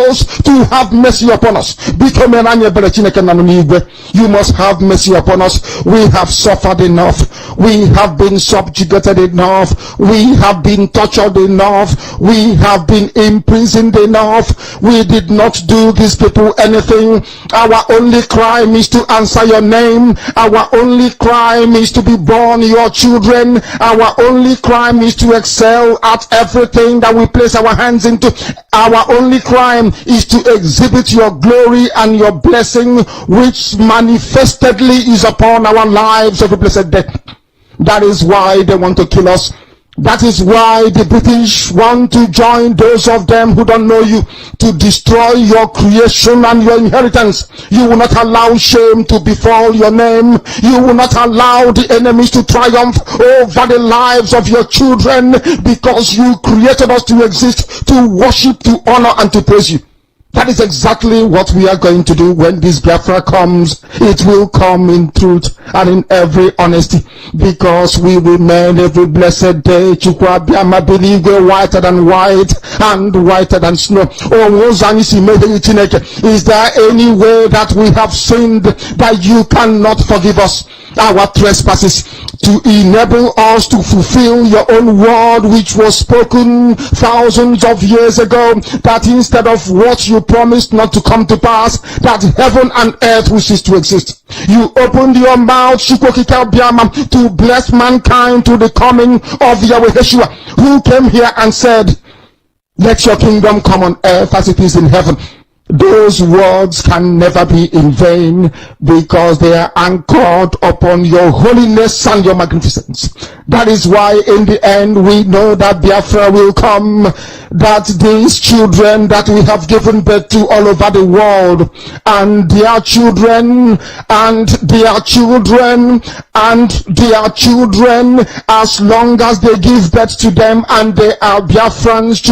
angels to have mercy upon us. You must have mercy upon us. We have suffered enough. We have been subjugated enough. We have been tortured enough. We have been imprisoned enough. We did not do these people anything. Our only crime is to answer your name. Our only crime is to be born your children. Our only crime is to excel at everything that we place our hands into. Our only crime is to exhibit your glory and your blessing, which manifestedly is upon our lives every blessed day. That is why they want to kill us. That is why the British want to join those of them who don't know you to destroy your creation and your inheritance. You will not allow shame to befall your name. You will not allow the enemies to triumph over the lives of your children, because you created us to exist, to worship, to honor, and to praise you. That is exactly what we are going to do when this Biafra comes. It will come in truth and in every honesty, because we remain every blessed day whiter than white and whiter than snow. Is there any way that we have sinned that you cannot forgive us our trespasses, to enable us to fulfill your own word, which was spoken thousands of years ago, that instead of what you promised not to come to pass, that heaven and earth will cease to exist. You opened your mouth to bless mankind to the coming of Yahweh Yeshua, who came here and said, let your kingdom come on earth as it is in heaven. Those words can never be in vain, because they are anchored upon your holiness and your magnificence. That is why in the end we know that Biafra will come, that these children that we have given birth to all over the world, and their children, and their children, and their children, as long as they give birth to them and they are Biafrans,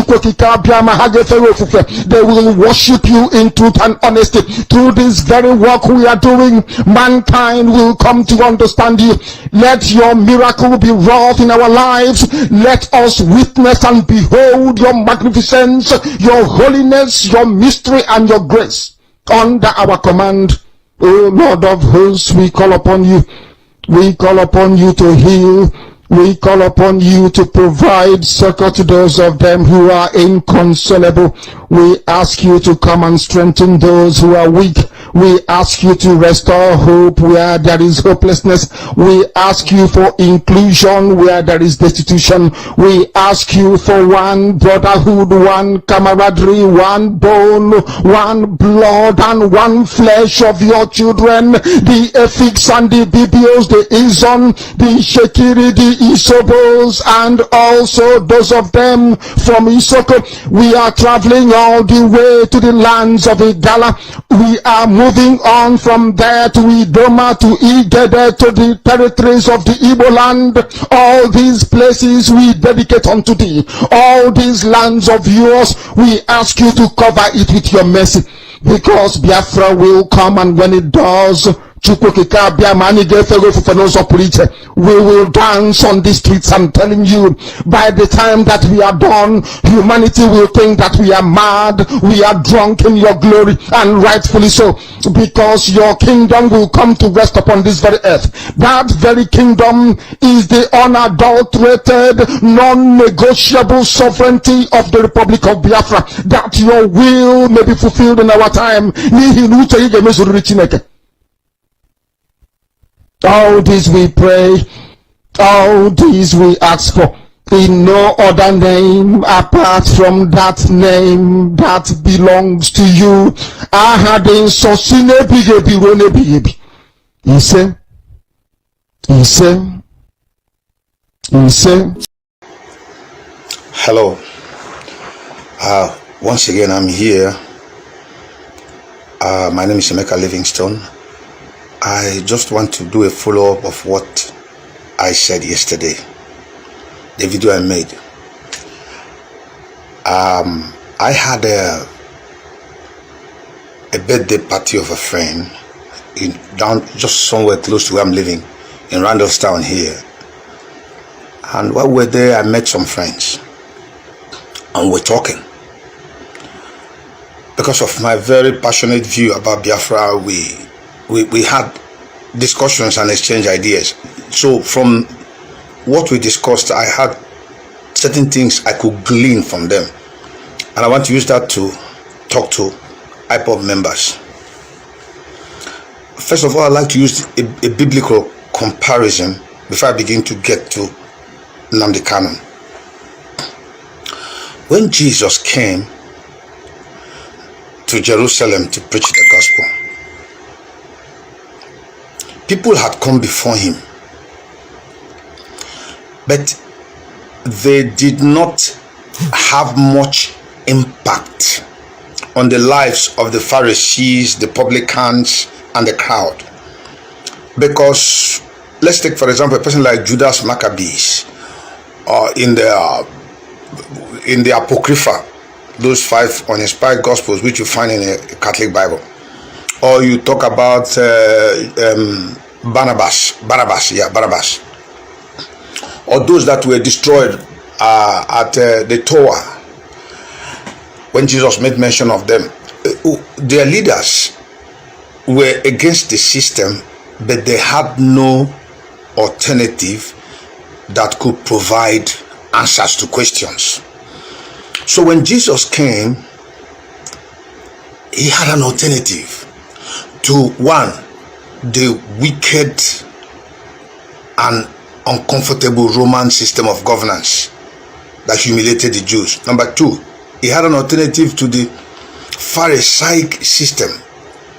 they will worship you in truth and honesty. Through this very work we are doing, mankind will come to understand you. Let your miracle be wrought in our lives. Let us witness and behold your magnificence, your holiness, your mystery, and your grace under our command. O Lord of hosts, we call upon you. We call upon you to heal. We call upon you to provide succor to those of them who are inconsolable. We ask you to come and strengthen those who are weak. We ask you to restore hope where there is hopelessness. We ask you for inclusion where there is destitution. We ask you for one brotherhood, one camaraderie, one bone, one blood, and one flesh of your children. The Efiks and the Bibios, the Izon, the Shekiri, the Isobos, and also those of them from Isoko. We are traveling all the way to the lands of Igala. We are moving on from there to Idoma, to Igede, to the territories of the Igbo land. All these places we dedicate unto thee. All these lands of yours, we ask you to cover it with your mercy, because Biafra will come, and when it does, we will dance on the streets. I'm telling you, by the time that we are done, humanity will think that we are mad, we are drunk in your glory, and rightfully so, because your kingdom will come to rest upon this very earth. That very kingdom is the unadulterated, non-negotiable sovereignty of the Republic of Biafra, that your will may be fulfilled in our time. All this we pray, all this we ask for, in no other name apart from that name that belongs to you. Hello. Once again, I'm here. My name is Emeka Livingstone. I just want to do a follow-up of what I said yesterday, the video I made. I had a birthday party of a friend just somewhere close to where I'm living, in Randallstown here. And while we were there, I met some friends, and we're talking. because of my very passionate view about Biafra, we had discussions and exchange ideas. So from what we discussed, I had certain things I could glean from them, and I want to use that to talk to Ipob members. First of all, I'd like to use a biblical comparison before I begin to get to Nnamdi Kanu. When Jesus came to Jerusalem to preach the gospel, people had come before him, but they did not have much impact on the lives of the Pharisees, the publicans, and the crowd. Because let's take, for example, a person like Judas Maccabees, in the Apocrypha, those 5 uninspired gospels which you find in a Catholic Bible. Or you talk about Barabbas, or those that were destroyed at the Tower, when Jesus made mention of them. Their leaders were against the system, but they had no alternative that could provide answers to questions. So when Jesus came, he had an alternative to, one, the wicked and uncomfortable Roman system of governance that humiliated the Jews. Number 2, he had an alternative to the Pharisaic system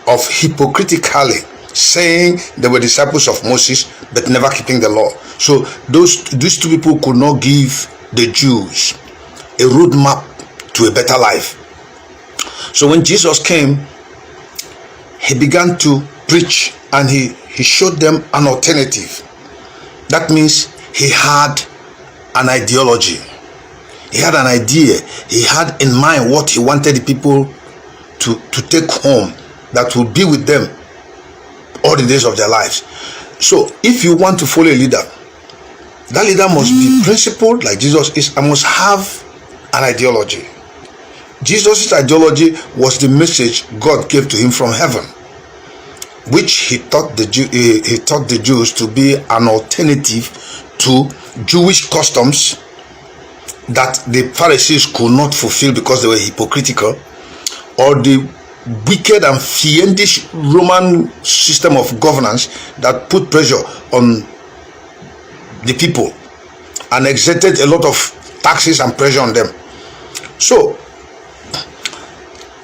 of hypocritically saying they were disciples of Moses but never keeping the law. So these two people could not give the Jews a roadmap to a better life. So when Jesus came, he began to preach, and he showed them an alternative. That means he had an ideology. He had an idea. He had in mind what he wanted the people to take home that would be with them all the days of their lives. So if you want to follow a leader, that leader must be principled like Jesus is, and must have an ideology. Jesus' ideology was the message God gave to him from heaven, which he taught the Jews to be an alternative to Jewish customs that the Pharisees could not fulfill because they were hypocritical, or the wicked and fiendish Roman system of governance that put pressure on the people and exerted a lot of taxes and pressure on them. So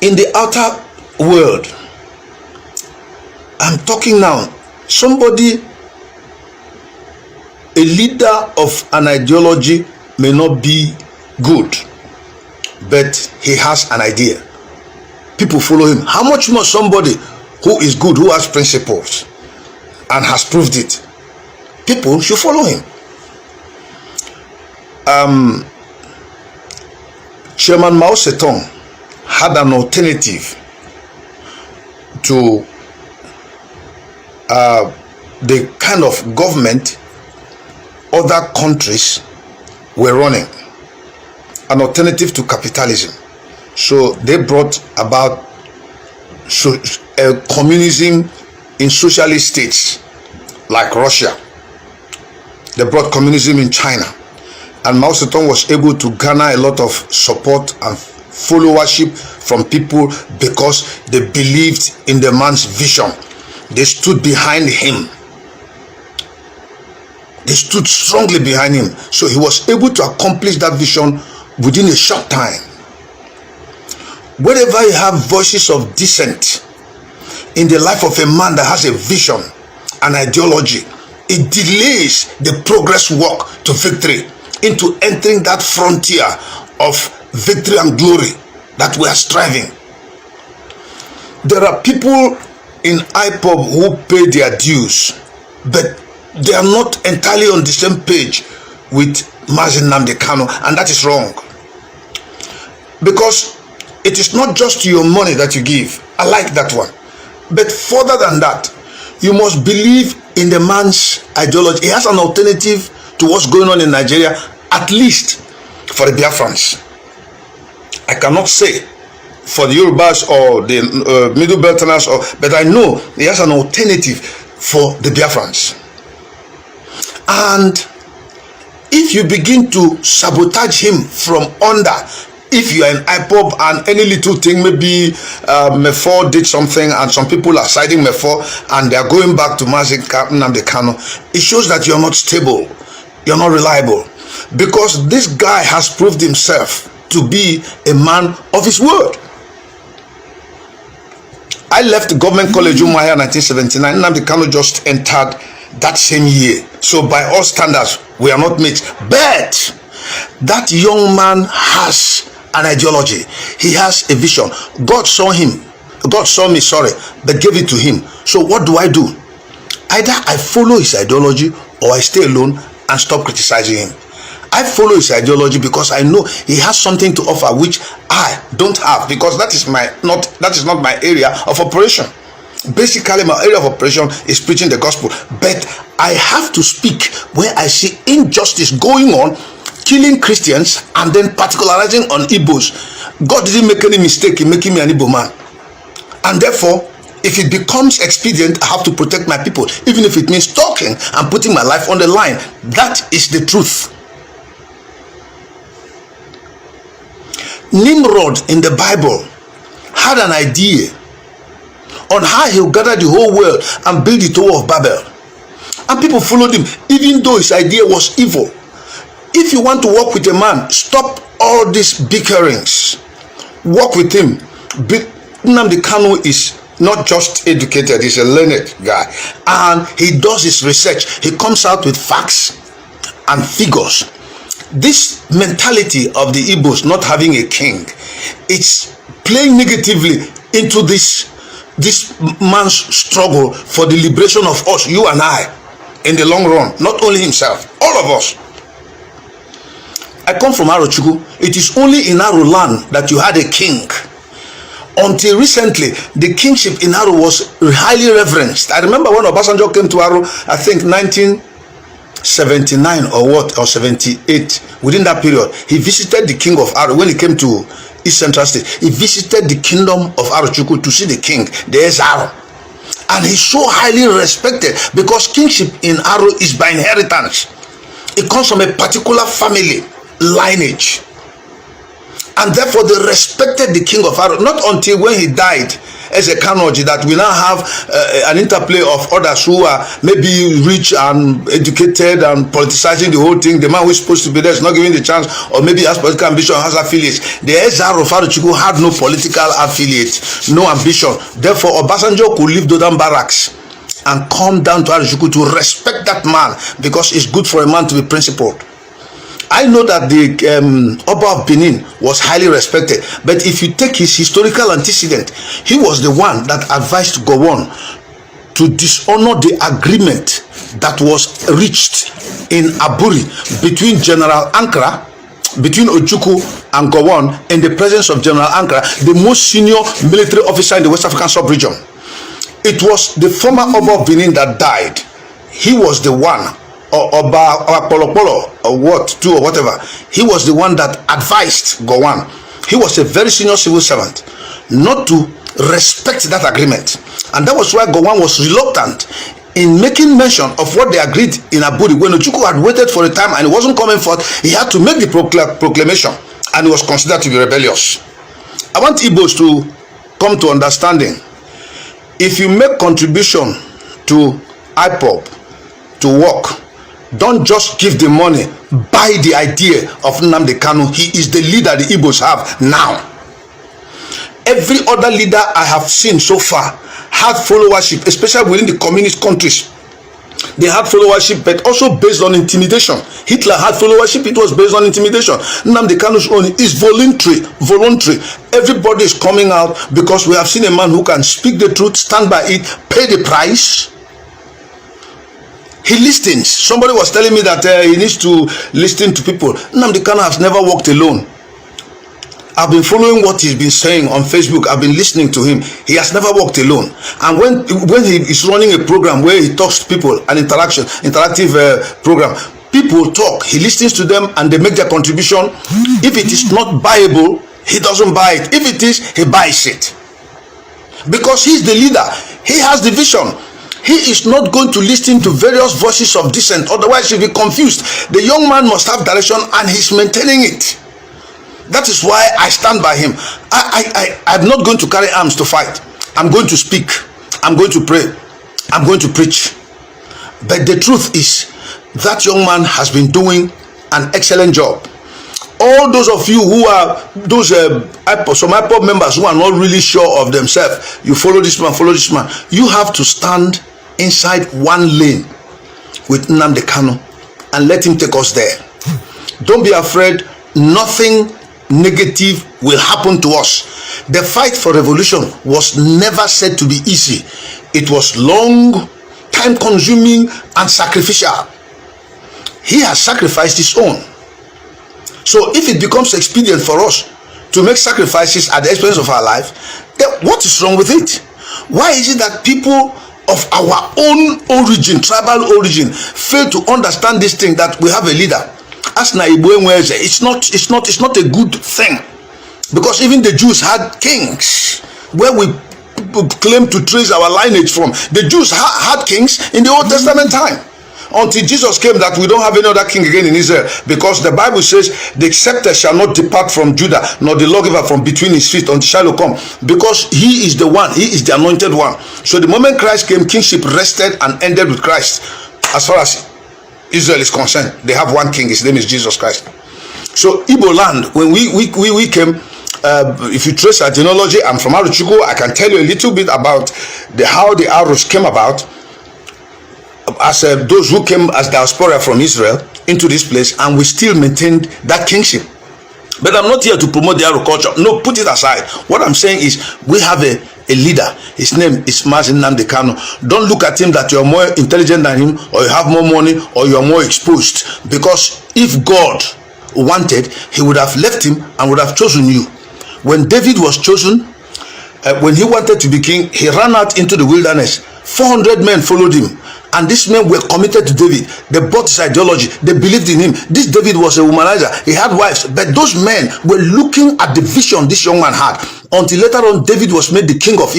in the outer world, I'm talking now, somebody, a leader of an ideology may not be good, but he has an idea. People follow him. How much more somebody who is good, who has principles and has proved it? People should follow him. Chairman Mao Zedong had an alternative to the kind of government other countries were running, an alternative to capitalism. So they brought about communism in socialist states like Russia. They brought communism in China, and Mao Zedong was able to garner a lot of support and followership from people because they believed in the man's vision. They stood behind him. They stood strongly behind him. So he was able to accomplish that vision within a short time. Wherever you have voices of dissent in the life of a man that has a vision, an ideology, it delays the progress walk to victory, into entering that frontier of victory and glory that we are striving. There are people in Ipob who pay their dues, but they are not entirely on the same page with Mazi Nnamdi Kanu, and that is wrong. Because it is not just your money that you give. I like that one. But further than that, you must believe in the man's ideology. He has an alternative to what's going on in Nigeria, at least for the Biafrans. I cannot say for the Yorubas or the Middle Belterners, but I know he has an alternative for the Biafrans. And if you begin to sabotage him from under, if you are in Ipob and any little thing, maybe Mefo did something and some people are siding Mefo and they are going back to Mazi Nnamdi Kanu, it shows that you're not stable, you're not reliable, because this guy has proved himself to be a man of his word. I left Government College Umuahia in 1979. Nnamdi Kanu just entered that same year. So by all standards, we are not mates. But that young man has an ideology. He has a vision. God saw him. God saw me, but gave it to him. So what do? Either I follow his ideology or I stay alone and stop criticizing him. I follow his ideology because I know he has something to offer which I don't have, because that is not my area of operation. Basically, my area of operation is preaching the gospel, but I have to speak where I see injustice going on, killing Christians and then particularizing on Igbos. God didn't make any mistake in making me an Igbo man, and therefore if it becomes expedient, I have to protect my people, even if it means talking and putting my life on the line. That is the truth. Nimrod in the Bible had an idea on how he'll gather the whole world and build the Tower of Babel, and people followed him even though his idea was evil. If you want to work with a man, stop all these bickerings, work with him. Nnamdi Kanu is not just educated, he's a learned guy, and he does his research. He comes out with facts and figures. This mentality of the Igbos not having a king, it's playing negatively into this man's struggle for the liberation of us, you and I, in the long run. Not only himself, all of us. I come from Arochukwu. It is only in Aro land that you had a king. Until recently, the kingship in Aro was highly reverenced. I remember when Obasanjo came to Aro, I think 1979 or 78, within that period, he visited the king of Aro. When he came to East Central State, he visited the kingdom of Arochukwu to see the king, the Aro. And he's so highly respected because kingship in Aro is by inheritance. It comes from a particular family lineage. And therefore they respected the king of Aro, not until when he died as a Kanoji that we now have an interplay of others who are maybe rich and educated and politicizing the whole thing. The man who is supposed to be there is not given the chance, or maybe has political ambition, has affiliates. The Ezra of Arochukwu had no political affiliate, no ambition. Therefore Obasanjo could leave Dodan Barracks and come down to Arochukwu to respect that man, because it's good for a man to be principled. I know that the Oba of Benin was highly respected, but if you take his historical antecedent, he was the one that advised Gowon to dishonor the agreement that was reached in Aburi between General Ankara, between Ojukwu and Gowon, in the presence of General Ankara, the most senior military officer in the West African sub-region. It was the former Oba of Benin that died. He was the one, or Polopolo, or whatever. He was the one that advised Gowon. He was a very senior civil servant not to respect that agreement. And that was why Gowon was reluctant in making mention of what they agreed in Aburi. When Ojukwu had waited for a time and it wasn't coming forth, he had to make the proclamation, and he was considered to be rebellious. I want Igbos to come to understanding. If you make contribution to Ipob to work, don't just give the money, buy the idea of Nnamdi Kanu. He is the leader the Igbos have now. Every other leader I have seen so far had followership, especially within the communist countries. They had followership, but also based on intimidation. Hitler had followership, it was based on intimidation. Nnamdi Kanu's own is voluntary. Everybody is coming out because we have seen a man who can speak the truth, stand by it, pay the price. He listens. Somebody was telling me that he needs to listen to people. Nnamdi Kanu has never walked alone. I've been following what he's been saying on Facebook. I've been listening to him. He has never walked alone. And when he is running a program where he talks to people, an interactive program, people talk. He listens to them and they make their contribution. If it is not viable, he doesn't buy it. If it is, he buys it. Because he's the leader. He has the vision. He is not going to listen to various voices of dissent. Otherwise, he'll be confused. The young man must have direction, and he's maintaining it. That is why I stand by him. I'm not going to carry arms to fight. I'm going to speak. I'm going to pray. I'm going to preach. But the truth is, that young man has been doing an excellent job. All those of you who are those some Ipob members who are not really sure of themselves, you follow this man, you have to stand inside one lane with Nnamdi Kanu and let him take us there. Don't be afraid. Nothing negative will happen to us. The fight for revolution was never said to be easy. It was long, time consuming, and sacrificial. He has sacrificed his own. So if it becomes expedient for us to make sacrifices at the expense of our life, then what is wrong with it? Why is it that people of our own origin, tribal origin, fail to understand this thing, that we have a leader? It's not a good thing. Because even the Jews had kings where we claim to trace our lineage from. The Jews had kings in the Old Testament time. Until Jesus came, that we don't have any other king again in Israel, because the Bible says the scepter shall not depart from Judah, nor the lawgiver from between his feet until Shiloh come, because he is the one, he is the anointed one. So the moment Christ came, kingship rested and ended with Christ. As far as Israel is concerned, they have one king, his name is Jesus Christ. So Igbo land, when we came, if you trace our genealogy, I'm from Aruchuku. I can tell you a little bit about how the Arus came about, as those who came as diaspora from Israel into this place, and we still maintained that kingship. But I'm not here to promote the Aru culture. No, put it aside. What I'm saying is, we have a leader. His name is Nnamdi Kanu. Don't look at him that you're more intelligent than him, or you have more money, or you're more exposed. Because if God wanted, he would have left him and would have chosen you. When David was chosen, when he wanted to be king, he ran out into the wilderness. 400 men followed him. And these men were committed to David. They bought his ideology. They believed in him. This David was a womanizer. He had wives. But those men were looking at the vision this young man had. Until later on, David was made the king of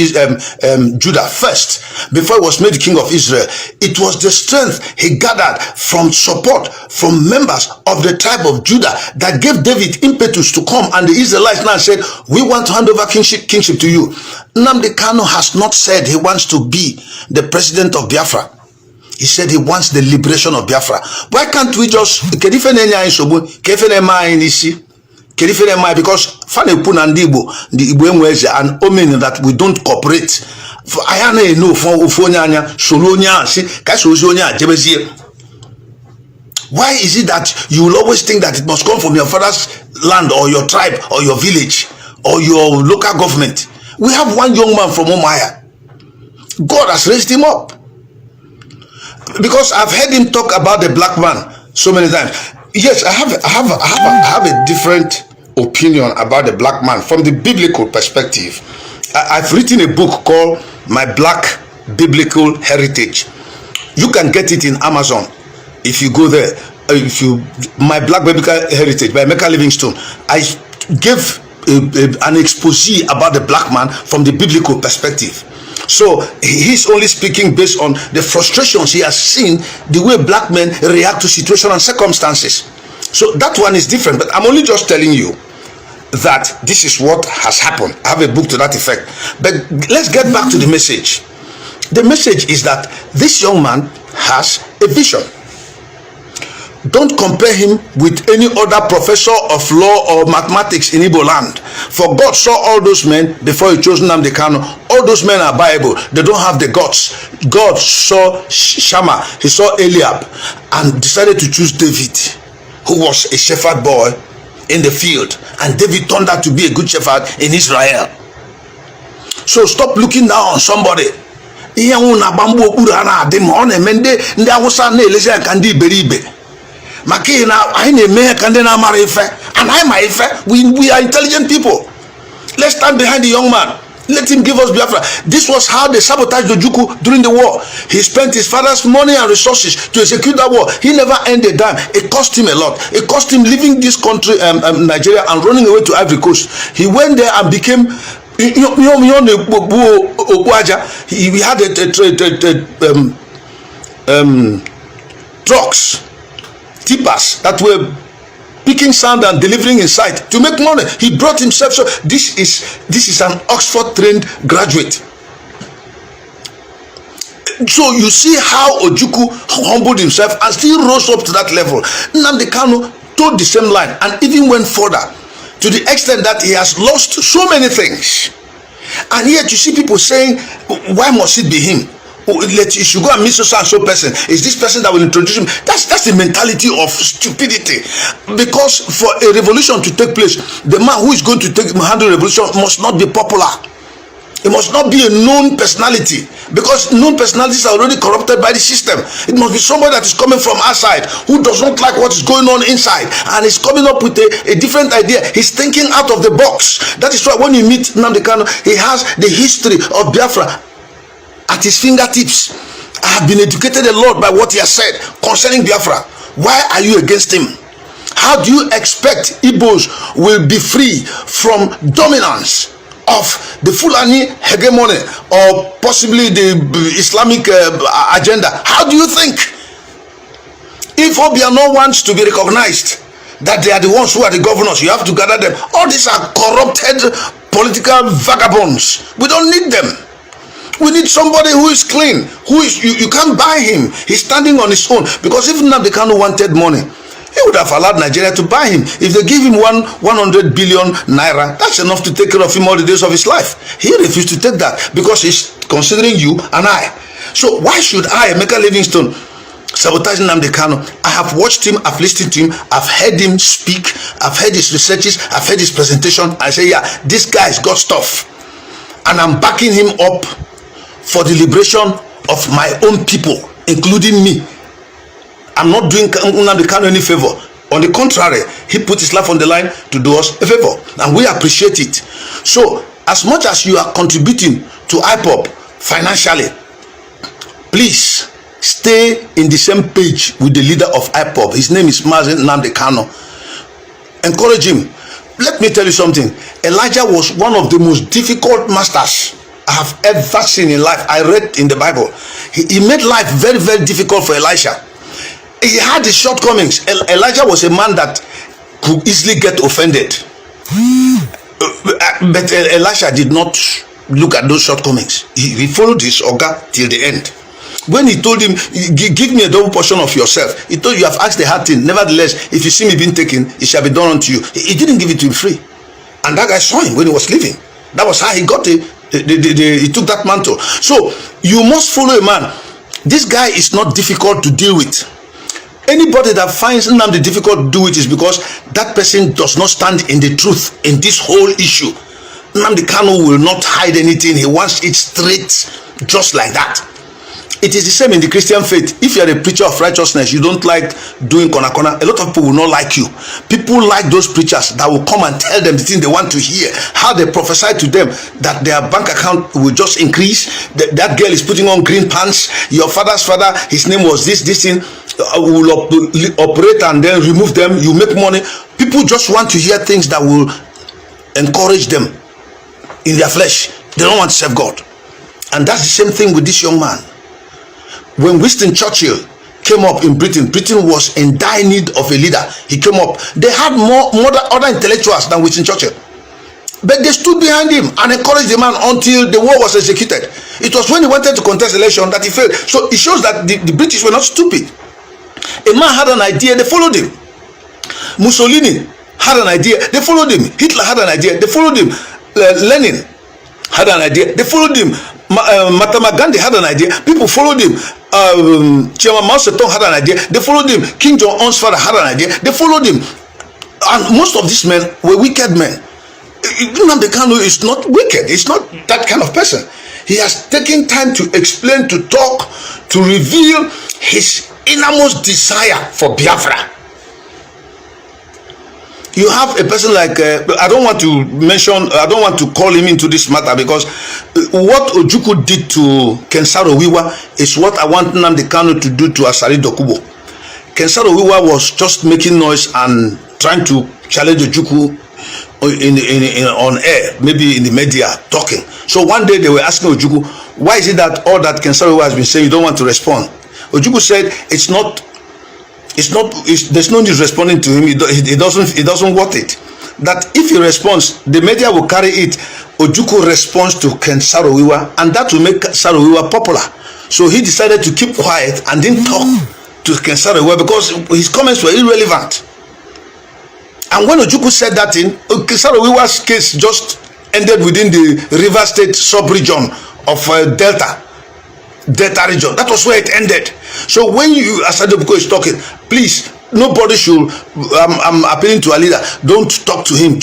Judah first, before he was made the king of Israel. It was the strength he gathered from support from members of the tribe of Judah that gave David impetus to come. And the Israelites now said, we want to hand over kingship to you. Nnamdi Kanu has not said he wants to be the president of Biafra. He said he wants the liberation of Biafra. Why can't we just because the Igbo and omen that we don't cooperate. Why is it that you will always think that it must come from your father's land or your tribe or your village or your local government? We have one young man from Omaya. God has raised him up. Because I've heard him talk about the black man so many times. Yes, I have a different opinion about the black man from the biblical perspective. I've written a book called My Black Biblical Heritage. You can get it in Amazon if you go there. My Black Biblical Heritage by Emeka Livingstone. I gave an expose about the black man from the biblical perspective. So he's only speaking based on the frustrations he has seen, the way black men react to situation and circumstances. So that one is different, but I'm only just telling you that this is what has happened. I have a book to that effect. But let's get back to the message. The message is that this young man has a vision. Don't compare him with any other professor of law or mathematics in Igbo land. For God saw all those men before he chose Nnamdi Kanu. All those men are Bible. They don't have the guts. God saw Shammah. He saw Eliab and decided to choose David, who was a shepherd boy in the field. And David turned out to be a good shepherd in Israel. So stop looking down on somebody. Makina, I and I we are intelligent people. Let's stand behind the young man. Let him give us Biafra. This was how they sabotaged Ojukwu during the war. He spent his father's money and resources to execute that war. He never earned a dime. It cost him a lot. It cost him leaving this country, Nigeria, and running away to Ivory Coast. He went there and became, he had trucks, tippers that were picking sand and delivering inside to make money. He brought himself. So this is an Oxford trained graduate. So you see how Ojukwu humbled himself and still rose up to that level. Nnamdi Kanu told the same line and even went further, to the extent that he has lost so many things. And yet you see people saying, why must it be him? You should go and meet so and so person. Is this person that will introduce him? That's the mentality of stupidity. Because for a revolution to take place, the man who is going to handle revolution must not be popular. It must not be a known personality, because known personalities are already corrupted by the system. It must be somebody that is coming from outside, who does not like what is going on inside, and is coming up with a different idea. He's thinking out of the box. That is why when you meet Nnamdi Kanu, he has the history of Biafra at his fingertips. I have been educated a lot by what he has said concerning Biafra. Why are you against him? How do you expect Igbos will be free from dominance of the Fulani hegemony or possibly the Islamic agenda? How do you think? If Obiano wants to be recognized that they are the ones who are the governors, you have to gather them. All these are corrupted political vagabonds. We don't need them. We need somebody who is clean, who is you can't buy him. He's standing on his own. Because if Nnamdi Kanu wanted money, he would have allowed Nigeria to buy him. If they give him 100 billion naira, that's enough to take care of him all the days of his life. He refused to take that because he's considering you and I. So why should I, Emeka Livingstone, sabotage Nnamdi Kanu? I have watched him, I've listened to him, I've heard him speak, I've heard his researches, I've heard his presentation. I say, yeah, this guy's got stuff. And I'm backing him up for the liberation of my own people, including me. I'm not doing Nnamdi Kanu any favor. On the contrary, he put his life on the line to do us a favor, and we appreciate it. So, as much as you are contributing to Ipob financially, please stay in the same page with the leader of Ipob. His name is Mazi Nnamdi Kanu. Encourage him. Let me tell you something. Elijah was one of the most difficult masters I have ever seen in life. I read in the Bible. He made life very, very difficult for Elisha. He had his shortcomings. Elijah was a man that could easily get offended. But Elisha did not look at those shortcomings. He followed his Oga till the end. When he told him, give me a double portion of yourself, he told you have asked the hard thing. Nevertheless, if you see me being taken, it shall be done unto you. He didn't give it to him free. And that guy saw him when he was leaving. That was how he got it. He took that mantle. So you must follow a man. This guy is not difficult to deal with. Anybody that finds Nnamdi difficult to do it is because that person does not stand in the truth in this whole issue. Nnamdi Kanu will not hide anything. He wants it straight, just like that. It is the same in the Christian faith. If you are a preacher of righteousness, you don't like doing corner. A lot of people will not like you. People like those preachers that will come and tell them the thing they want to hear. How they prophesy to them that their bank account will just increase. That girl is putting on green pants. Your father's father, his name was this thing. Will operate and then remove them. You make money. People just want to hear things that will encourage them in their flesh. They don't want to serve God. And that's the same thing with this young man. When Winston Churchill came up in Britain, Britain was in dire need of a leader. He came up. They had more other intellectuals than Winston Churchill. But they stood behind him and encouraged the man until the war was executed. It was when he wanted to contest election that he failed. So it shows that the British were not stupid. A man had an idea, they followed him. Mussolini had an idea, they followed him. Hitler had an idea, they followed him. Lenin had an idea, they followed him. Mahatma Gandhi had an idea, people followed him. Chairman Mao Zedong had an idea, they followed him. King Jong-un's father had an idea, they followed him. And most of these men were wicked men. Nnamdi Kanu is not wicked, he's not that kind of person. He has taken time to explain, to talk, to reveal his innermost desire for Biafra. you have a person like I don't want to call him into this matter, because what Ojukwu did to Kensaro Wiwa is what I want Nnamdi Kanu to do to Asari Dokubo. Kensaro Wiwa was just making noise and trying to challenge Ojukwu on air, maybe in the media, talking. So one day they were asking Ojukwu, why is it that all that Kensaro Wiwa has been saying you don't want to respond? Ojukwu said there's no need responding to him. He doesn't want it. That if he responds, the media will carry it. Ojukwu responds to Kensaro Wiwa, and that will make Kensaro Wiwa popular. So he decided to keep quiet and didn't talk to Kensaro Wiwa because his comments were irrelevant. And when Ojukwu said that thing, Kensaro Wiwa's case just ended within the River State sub-region of Delta region. That was where it ended. So when you, as Adebuko is talking, please, nobody should, I'm appealing to a leader, don't talk to him.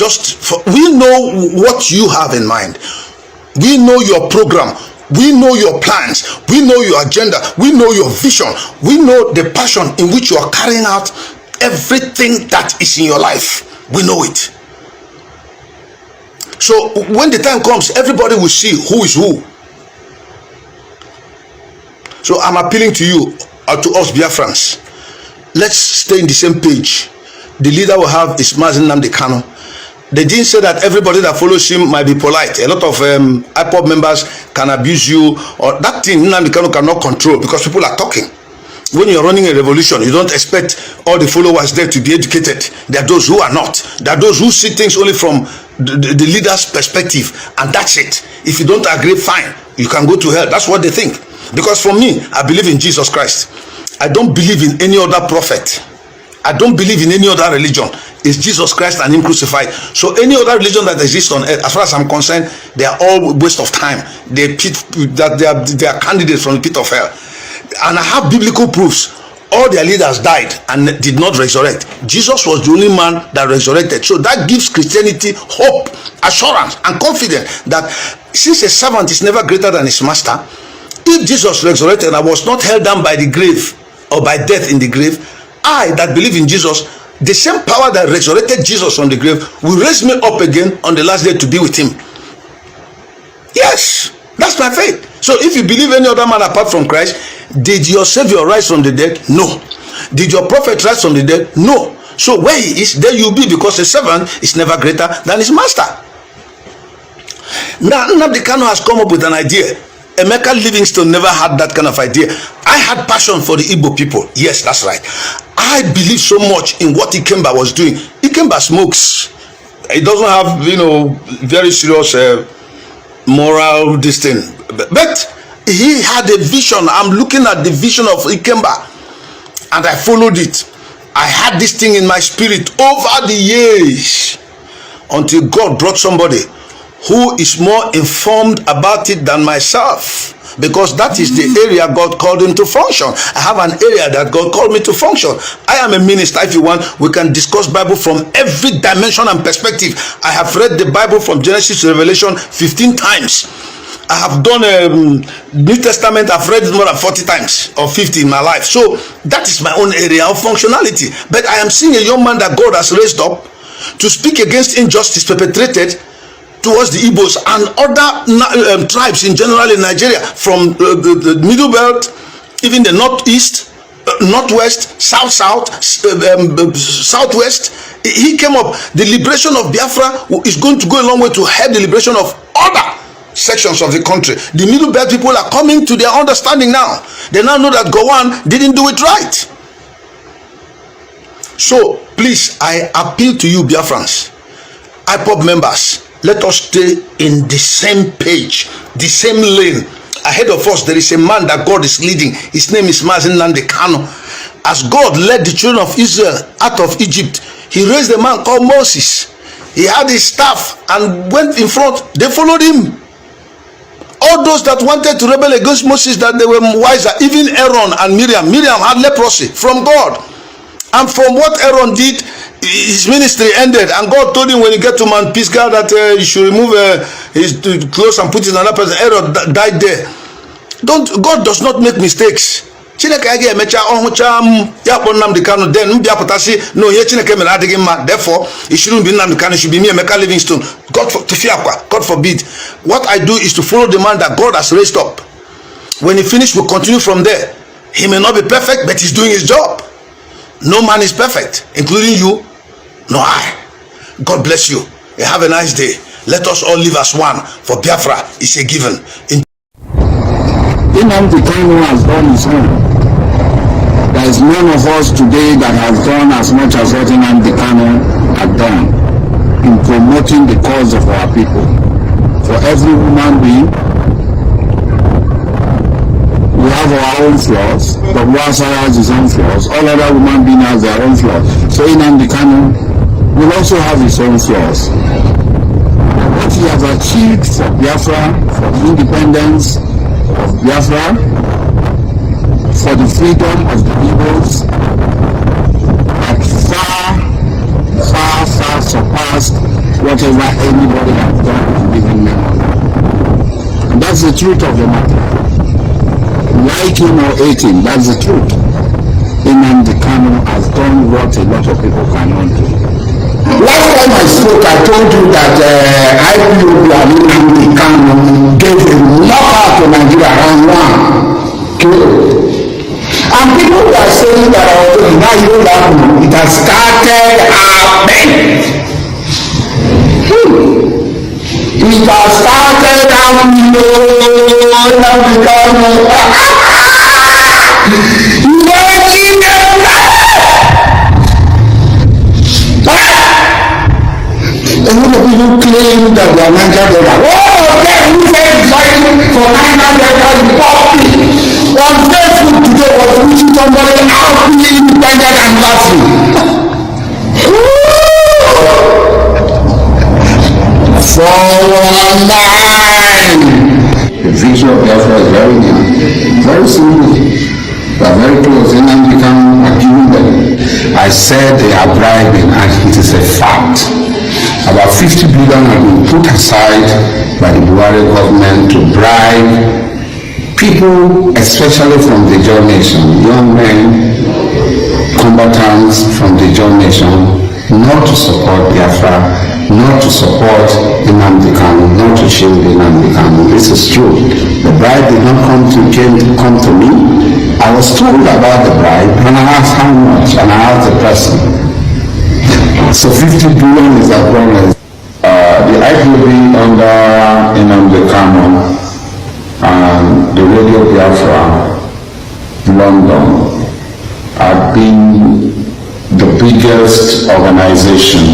We know what you have in mind. We know your program. We know your plans. We know your agenda. We know your vision. We know the passion in which you are carrying out everything that is in your life. We know it. So when the time comes, everybody will see who is who. So I'm appealing to you, to us Biafrans. Let's stay in the same page. The leader we have is Mazi Nnamdi Kanu. They didn't say that everybody that follows him might be polite. A lot of Ipob members can abuse you, or that thing Nnamdi Kanu cannot control because people are talking. When you're running a revolution, you don't expect all the followers there to be educated. There are those who are not. There are those who see things only from the leader's perspective, and that's it. If you don't agree, fine. You can go to hell. That's what they think. Because for me, I believe in Jesus Christ. I don't believe in any other prophet. I don't believe in any other religion. It's Jesus Christ and him crucified. So any other religion that exists on earth, as far as I'm concerned, they are all waste of time. They are candidates from the pit of hell. And I have biblical proofs. All their leaders died and did not resurrect. Jesus was the only man that resurrected. So that gives Christianity hope, assurance, and confidence that since a servant is never greater than his master, if Jesus resurrected and I was not held down by the grave or by death in the grave, I that believe in Jesus, the same power that resurrected Jesus from the grave will raise me up again on the last day to be with him. Yes, that's my faith. So if you believe any other man apart from Christ, did your Savior rise from the dead? No. Did your prophet rise from the dead? No. So where he is, there you'll be, because a servant is never greater than his master. Now Nnamdi Kanu has come up with an idea. Emeka Livingstone never had that kind of idea. I had passion for the Igbo people. Yes, that's right. I believe so much in what Ikemba was doing. Ikemba smokes. It doesn't have, very serious moral this thing. But he had a vision. I'm looking at the vision of Ikemba, and I followed it. I had this thing in my spirit over the years until God brought somebody who is more informed about it than myself, because that is the area God called him to function. I have an area that God called me to function. I am a minister. If you want, we can discuss Bible from every dimension and perspective. I have read the Bible from Genesis to Revelation 15 times. I have done New Testament. I've read it more than 40 times or 50 in my life. So that is my own area of functionality. But I am seeing a young man that God has raised up to speak against injustice perpetrated towards the Igbos and other tribes in general in Nigeria, from the Middle Belt, even the Northeast, Northwest, Southwest. He came up. The liberation of Biafra is going to go a long way to help the liberation of other sections of the country. The Middle Belt people are coming to their understanding now. They now know that Gowon didn't do it right. So please, I appeal to you, Biafrans, Ipob members, let us stay in the same page, the same lane. Ahead of us, there is a man that God is leading. His name is Mazi Nnamdi Kanu. As God led the children of Israel out of Egypt, he raised a man called Moses. He had his staff and went in front. They followed him. All those that wanted to rebel against Moses, that they were wiser, even Aaron and Miriam. Miriam had leprosy from God. And from what Aaron did, his ministry ended, and God told him when he get to Mount Pisgah that he should remove his clothes and put it in another person. Aaron died there. God does not make mistakes. Chineke aga emecha ọhụcha ya kpọ Nnamdi Kanu then mbịapụtasị na onye Chineke mere adịghị mma, therefore it shouldn't be Nnamdi Kanu, should be me, Emeka Livingstone. God forbid. What I do is to follow the man that God has raised up. When he finished, we'll continue from there. He may not be perfect, but he's doing his job. No man is perfect, including you, nor I. God bless you. Have a nice day. Let us all live as one, for Biafra is a given. Nnamdi Kanu has done his own. There is none of us today that has done as much as what Nnamdi Kanu had done in promoting the cause of our people. For every human being, we have our own flaws. But Wasara has his own flaws. All other human beings have their own flaws. So Nnamdi Kanu will also have his own flaws. What he has achieved for Biafra, for the independence of Biafra, for the freedom of the Igbos, had far surpassed whatever anybody has done in living memory. And that's the truth of the matter. Like him or hate him, that's the truth. Nnamdi Kanu has done what a lot of people cannot do. Last time I spoke, I told you that IPOB and Nnamdi Kanu gave a knockout to Nigeria round one. Okay. And people were saying that now you know that it has started happening. It has started happening. Nnamdi Kanu. A lot of people claim that they are Niger Delta. Oh, okay, who said fighting for Niger Delta in public? On Facebook today was reaching somebody happy independent anniversary. 419. The vision of Biafra is very near, very simple. They are very close. Nnamdi Kanu are giving them. I said they are bribing, and it is a fact. About 50 billion have been put aside by the Buhari government to bribe people, especially from the John Nation, young men, combatants from the John Nation, not to support Biafra, not to support Nnamdi Kanu, not to shield Nnamdi Kanu. This is true. The bribe did not come to me. I was told about the bribe, and I asked how much, and I asked the person. So 50 billion is a problem. The IPOB under Nnamdi Kanu and the Radio Biafra London have been the biggest organization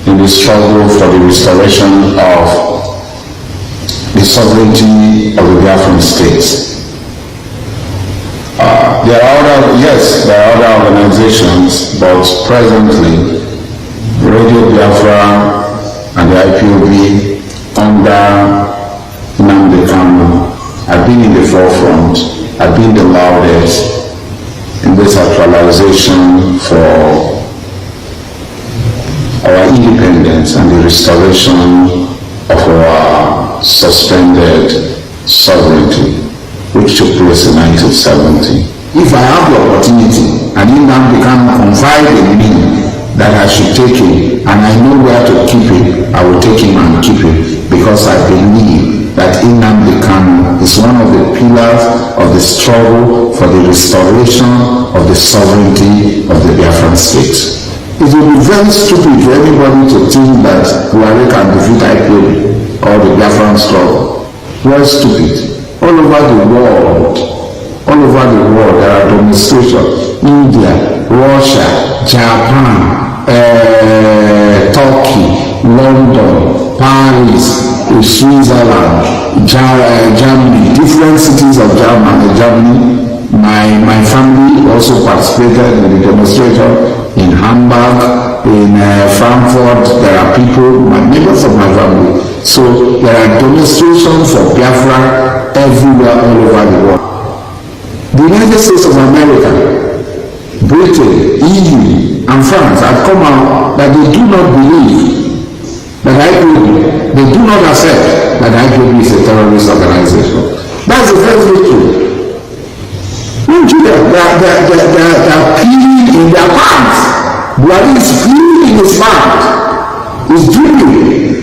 in the struggle for the restoration of the sovereignty of the Biafran states. There are other organizations, but presently Radio Biafra and the IPOB under Nnamdi Kanu have been in the forefront, have been the loudest in this actualization for our independence and the restoration of our suspended sovereignty, which took place in 1970. If I have the opportunity and Nnamdi Kanu confide in me that I should take him and I know where to keep him, I will take him and keep him, because I believe that Nnamdi Kanu is one of the pillars of the struggle for the restoration of the sovereignty of the Biafran state. It will be very stupid for anybody to think that Buhari can defeat IPOB or the Biafran struggle. Very stupid. All over the world, there are demonstrations. India, Russia, Japan, Turkey, London, Paris, Switzerland, Germany, different cities of Germany. My family also participated in the demonstration in Hamburg, in Frankfurt. There are people, members of my family. So there are demonstrations for Biafra everywhere, all over the world. The United States of America, Britain, EU, and France have come out that they do not believe that IPOB, they do not accept that IPOB is a terrorist organization. That's the first truth. Nigeria they're peeling in their pants. Buhari is peeling in his pants. He's drinking.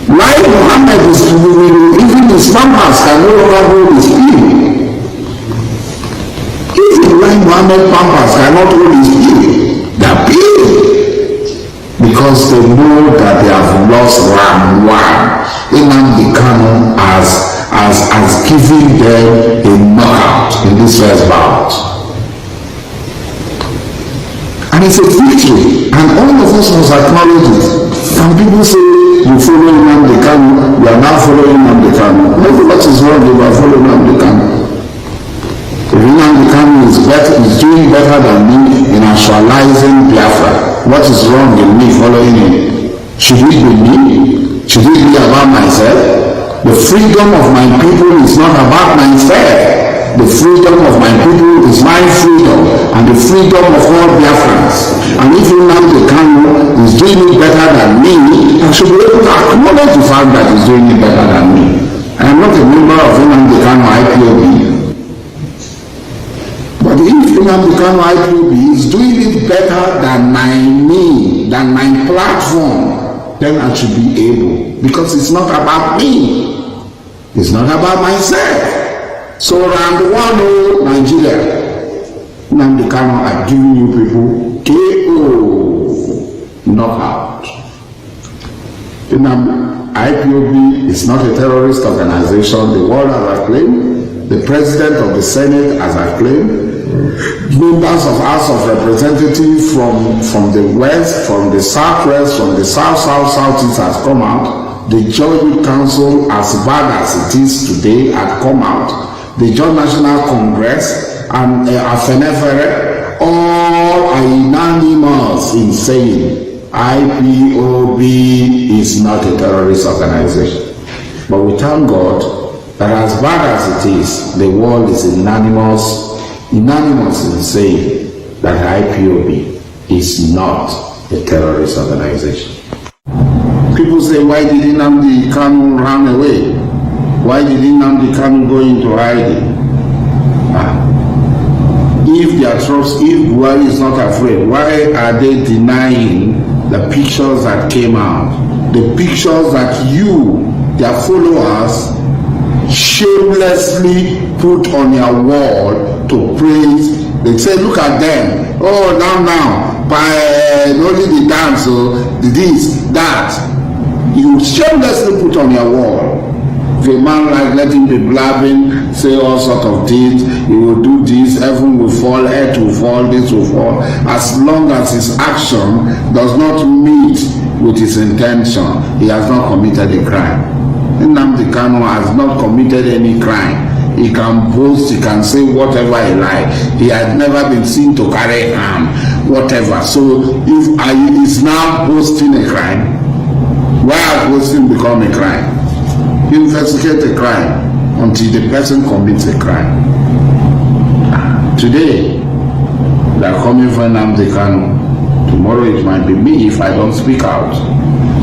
Like Muhammad is even his pampers can no longer hold his pee. Even like Muhammad pampers cannot hold his pee. They're peeling. Because they know that they have lost round one. Nnamdi Kanu has given them a knockout in this first bout. And it's a victory, and all of us must acknowledge it. Some people say you follow Nnamdi Kanu, you are now following Nnamdi Kanu. Maybe what is wrong if you are following Nnamdi Kanu? If Nnamdi Kanu is doing better than me in actualizing Biafra, what is wrong in me following him? Should it be me? Should it be about myself? The freedom of my people is not about myself. The freedom of my people is my freedom and the freedom of all Biafrans. And if Nnamdi Kanu is doing it better than me, I should be able to acknowledge the fact that he's doing it better than me. I am not a member of Nnamdi Kanu IPOB. But if Nnamdi Kanu IPOB is doing it better than my platform, then I should be able, because it's not about me. It's not about myself. So round one, Nigeria, Nnamdi Kanu are giving you people KO, knockout. IPOB is not a terrorist organization. The world has acclaimed. The president of the Senate has acclaimed. Members of House of Representatives from the West, from the Southwest, from the Southeast has come out. The Judicial Council, as bad as it is today, had come out. The Joint National Congress and Afenefere, all are unanimous in saying IPOB is not a terrorist organization. But we thank God that as bad as it is, the world is unanimous in saying that IPOB is not a terrorist organization. People say, why did Nnamdi Kanu run away? Why did Nnamdi Kanu go into hiding? If Buhari is not afraid, why are they denying the pictures that came out? The pictures that their followers, shamelessly put on your wall to praise. They say, look at them. Oh, now, by only the dance, so this, that. You shamelessly put on your wall. If a man let him be blabbing, say all sort of things, he will do this, heaven will fall, earth will fall, this will fall. As long as his action does not meet with his intention, he has not committed a crime. Nnamdi Kanu has not committed any crime. He can boast, he can say whatever he likes. He has never been seen to carry arm, whatever. So if he is now boasting a crime, why has boasting become a crime? You investigate a crime until the person commits a crime. Today, they are coming for Nnamdi Kanu. Tomorrow it might be me if I don't speak out.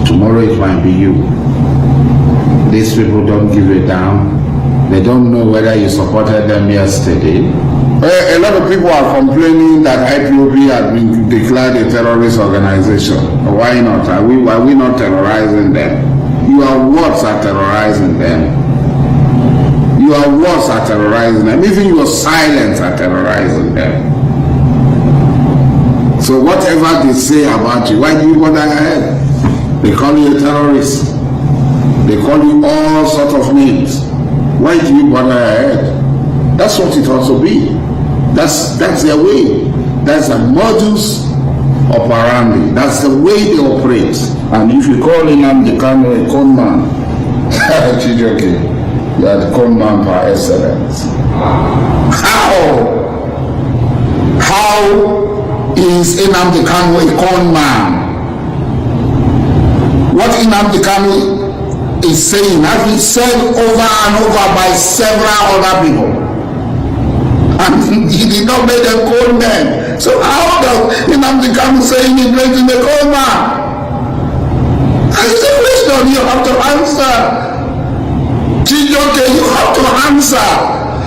Tomorrow it might be you. These people don't give a damn. They don't know whether you supported them yesterday. A lot of people are complaining that IPOB has been declared a terrorist organization. Why not? Are we not terrorizing them? You are worse at terrorizing them. You are worse at terrorizing them. Even your silence are terrorizing them. So whatever they say about you, why do you bother ahead? They call you a terrorist. They call you all sorts of names. Why do you bother ahead? That's what it ought to be. That's their way. That's a modus operandi. That's the way they operate. And if you call Nnamdi Kanu a con man, Chijoke, you are the con man par excellence. How is Nnamdi Kanu a con man? What Nnamdi Kanu is saying has been said over and over by several other people. And he did not make them cold men. So how does Nnamdi Kanu say he makes him a cold man? And it's a question you have to answer. Chijoke, you have to answer.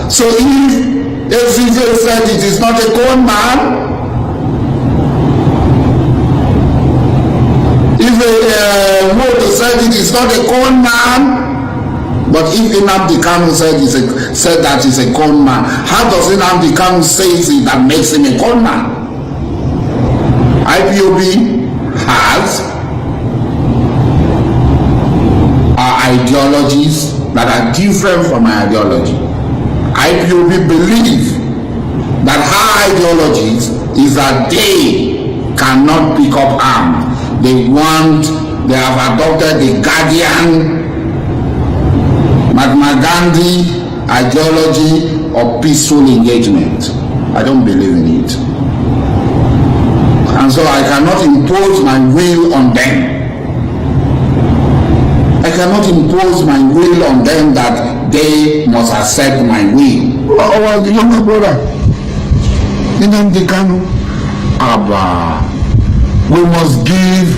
So if Ezize said it is not a con man. If Moto said it is not a con man, but if Nnamdi Kanu said that is a con man, how does Nnamdi Kanu say it that makes him a con man? IPOB has ideologies that are different from my ideology. IPOB believe that her ideologies is that they cannot pick up arms. They have adopted the Guardian Mahatma Gandhi ideology of peaceful engagement. I don't believe in it. And so I cannot impose my will on them. I cannot impose my will on them that they must accept my will. Our younger brother, Nnamdi Kanu, Abba, we must give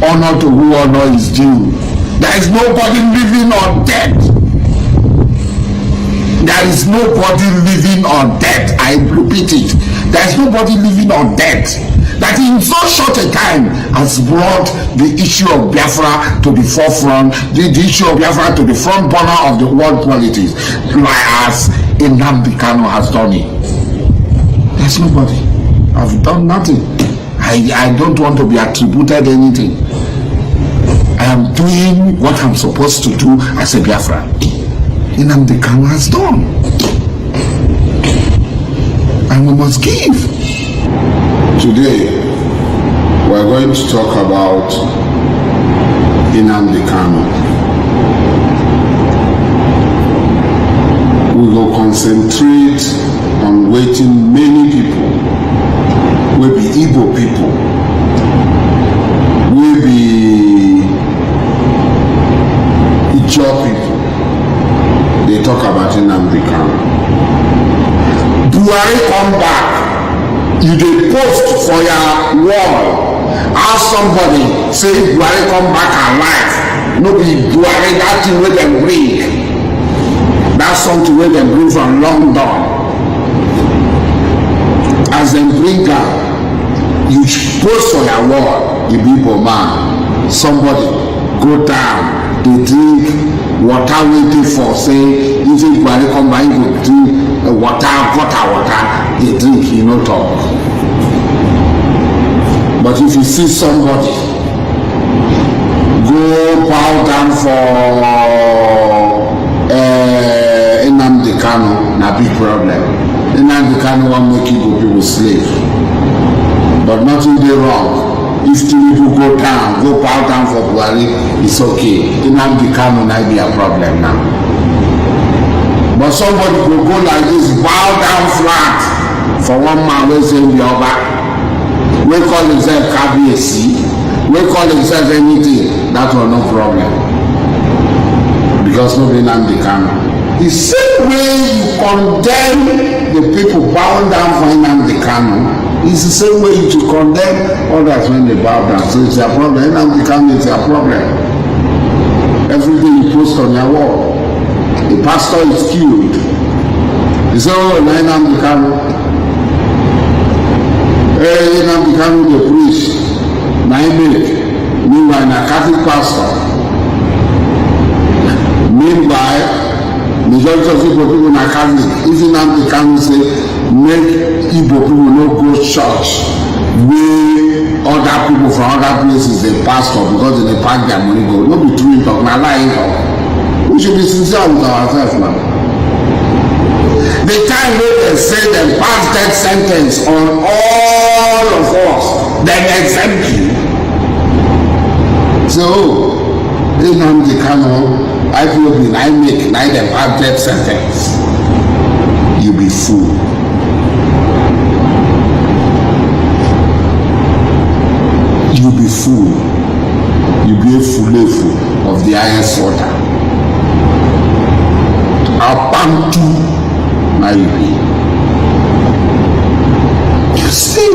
honor to who honor is due. There is nobody living or dead. There is nobody living or dead. I repeat it. There is nobody living or dead that in so short a time has brought the issue of Biafra to the forefront, the issue of Biafra to the front burner of the world politics, like as Nnamdi Kanu has done it. There's nobody. I've done nothing. I don't want to be attributed anything. I am doing what I'm supposed to do as a Biafra. Nnamdi Kanu has done. And we must give. Today, we're going to talk about Nnamdi Kanu. We will concentrate on waiting many people, will be Igbo people, will be Ipob people. They talk about Nnamdi Kanu. Buhari come back. You dey post for your wall. Ask somebody say Buhari come back alive. No be Buhari, that thing wey dem bring. That's something wey dem bring from London. As dem bring am, you post for your wall. You be Igbo man. Somebody go down, dey drink water wey dey for say if Buhari come back, you go drink water, dey drink, you no talk. But if you see somebody go bow down for Nnamdi Kanu, na big problem. Nnamdi Kanu wan make Igbo people slave, but nothing dey wrong. If two people go bow down for Buhari, it's okay. Nnamdi Kanu na be a problem now. But somebody will go like this, bow down flat for one man wey say be Oba, wey call himself Kabiyesi, wey call himself anything, that was no problem. Because no be Nnamdi Kanu. The same way you condemn the people bowing down for Nnamdi Kanu, it's the same way you to condemn others when they bow down. So it's their problem. Nnamdi Kanu is their problem. Everything you post on your wall. The pastor is killed. He said, oh, Nnamdi Kanu. Hey, Nnamdi Kanu dey preach. Na him make. Meanwhile, na Catholic pastor. Meanwhile, majority of Igbo people na Catholic. If Nnamdi Kanu say make Igbo people no go church, wey other people from other places dey pastor because they dey pack their money go. No be true talk, na lie talk. We should be sincere with ourselves now. The time wey dem say dem pass death sentence on all of us, dem exempt you. So, Nnamdi Kanu, IPOB, na make na dem pass death sentence. You be fool. You be fool. You be a fulefu of the highest order. Abantu na you be. You see,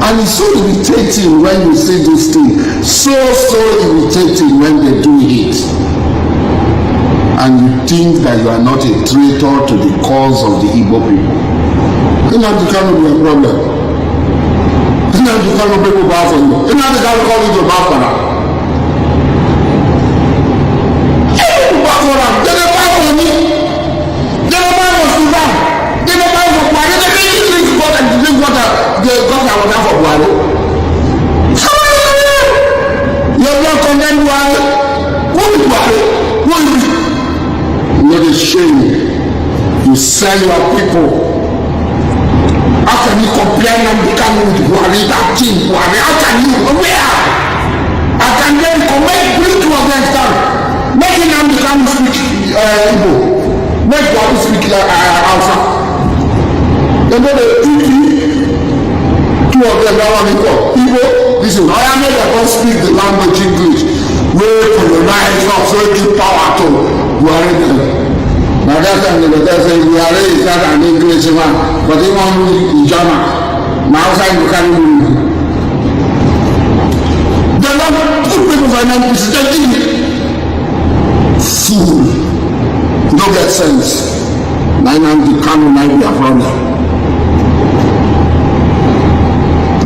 and it's so irritating when you see this thing. So irritating when they do it. and you think that you are not a traitor to the cause of the Igbo people. Nnamdi Kanu be a problem. Nnamdi Kanu people bow for you. Nnamdi Kanu call you to Biafra. People bow for them. They don't bow for me. They don't bow for Sudan. They don't bow for Buhari. They don't drink water. They drink water. They got their water for Buhari. You have not condemned Buhari. Who is Buhari? Who is it? Not a shame. You sell your people. How can you compare Nnamdi Kanu with Buhari, that team Buhari? How can you? Where? I can then bring two of them down. Make Nnamdi Kanu speak Igbo. Make Buhari speak Hausa. Then the two of them are one equal. Igbo, listen, I am not going to speak the language English. We colonize us, so give power to Buhari. Now that's why they say Buhari is not an English man, but he won't read in German. Now outside you can't read. They don't put people for an president. Fool. You don't get sense. Nnamdi Kanu might be a problem.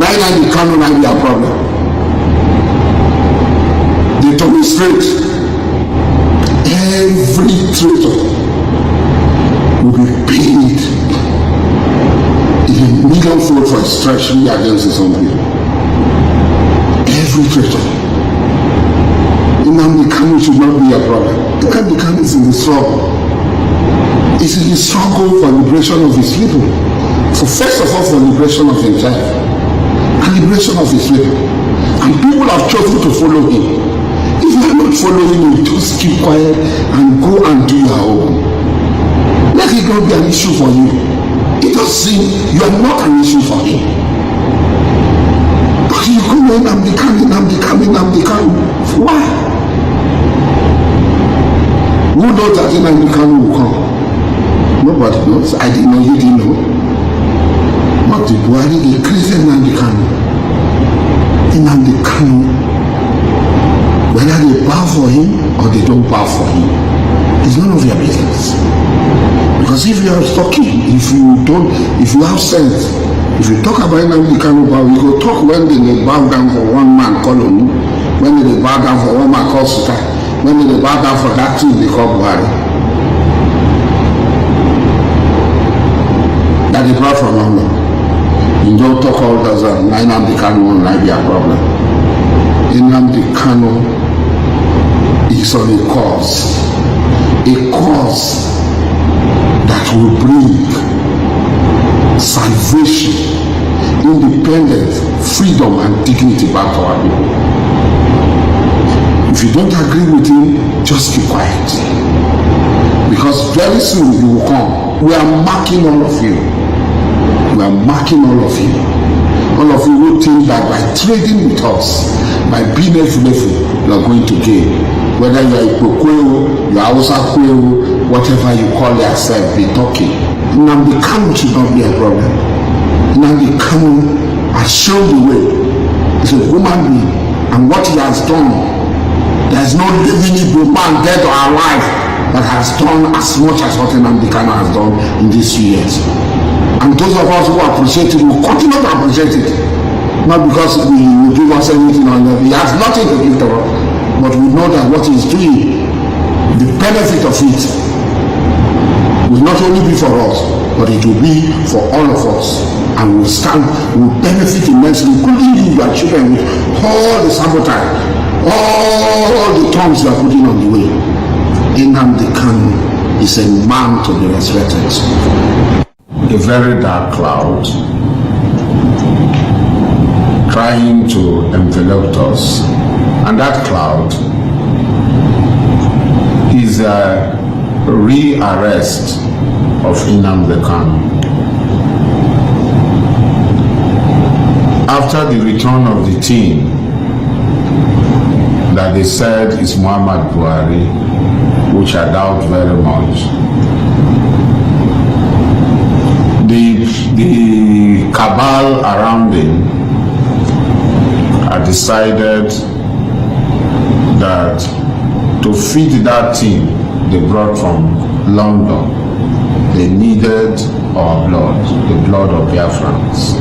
Nnamdi Kanu might be a problem. They told me straight. Every traitor will be paid in a million-fold for his treachery against his own people. Every traitor. Nnamdi Kanu should not be a problem. Nnamdi Kanu is in the struggle. He's in the struggle for liberation of his people. For first of all, for liberation of himself and liberation of his people. And people have chosen to follow him. If you are not following him, just keep quiet and go and do your own. Let it not be an issue for you. It does seem you are not an issue for him. But you go on, Nnamdi Kanu. Why? Who knows that Nnamdi Kanu will come? Nobody knows. I didn't know, you didn't know. But the Buhari, they created Nnamdi Kanu. Nnamdi Kanu, whether they bow for him or they don't bow for him, it's none of your business. Because if you are talking, if you have sense, if you talk about Nnamdi Kanu, you go talk when they bow down for one man called Onu, when they bow down for one man called Suta, when they bow down for that team they call Buhari. That they brought from London. You don't talk all that Nnamdi Kanu will not be a problem. Nnamdi Kanu is on a cause that will bring salvation, independence, freedom, and dignity back to our people. If you don't agree with him, just keep quiet. Because very soon you will come. We are marking all of you. We are marking all of you. All of you who think that by trading with us, by being a you are going to gain. Whether you are Ipob, you are Hausa, whatever you call yourself, be talking. Nnamdi Kanu should not be a problem. Nnamdi Kanu has shown the way. He's a human being, and what he has done, there is no living Igbo man, dead or alive, that has done as much as what Nnamdi Kanu has done in these 2 years. And those of us who appreciate it will continue to appreciate it. Not because he will give us anything on that. He has nothing to give to us. But we know that what he's doing, the benefit of it will not only be for us, but it will be for all of us. And we'll benefit immensely, including you, your children, with all the sabotage, all the tongues you are putting on the way. Nnamdi Kanu is a man to be respected. A very dark cloud trying to envelop us, and that cloud is a re-arrest of Nnamdi Kanu. After the return of the team that they said is Muhammad Buhari, which I doubt very much, the cabal around him had decided that to feed that team they brought from London. They needed our blood, the blood of Biafrans,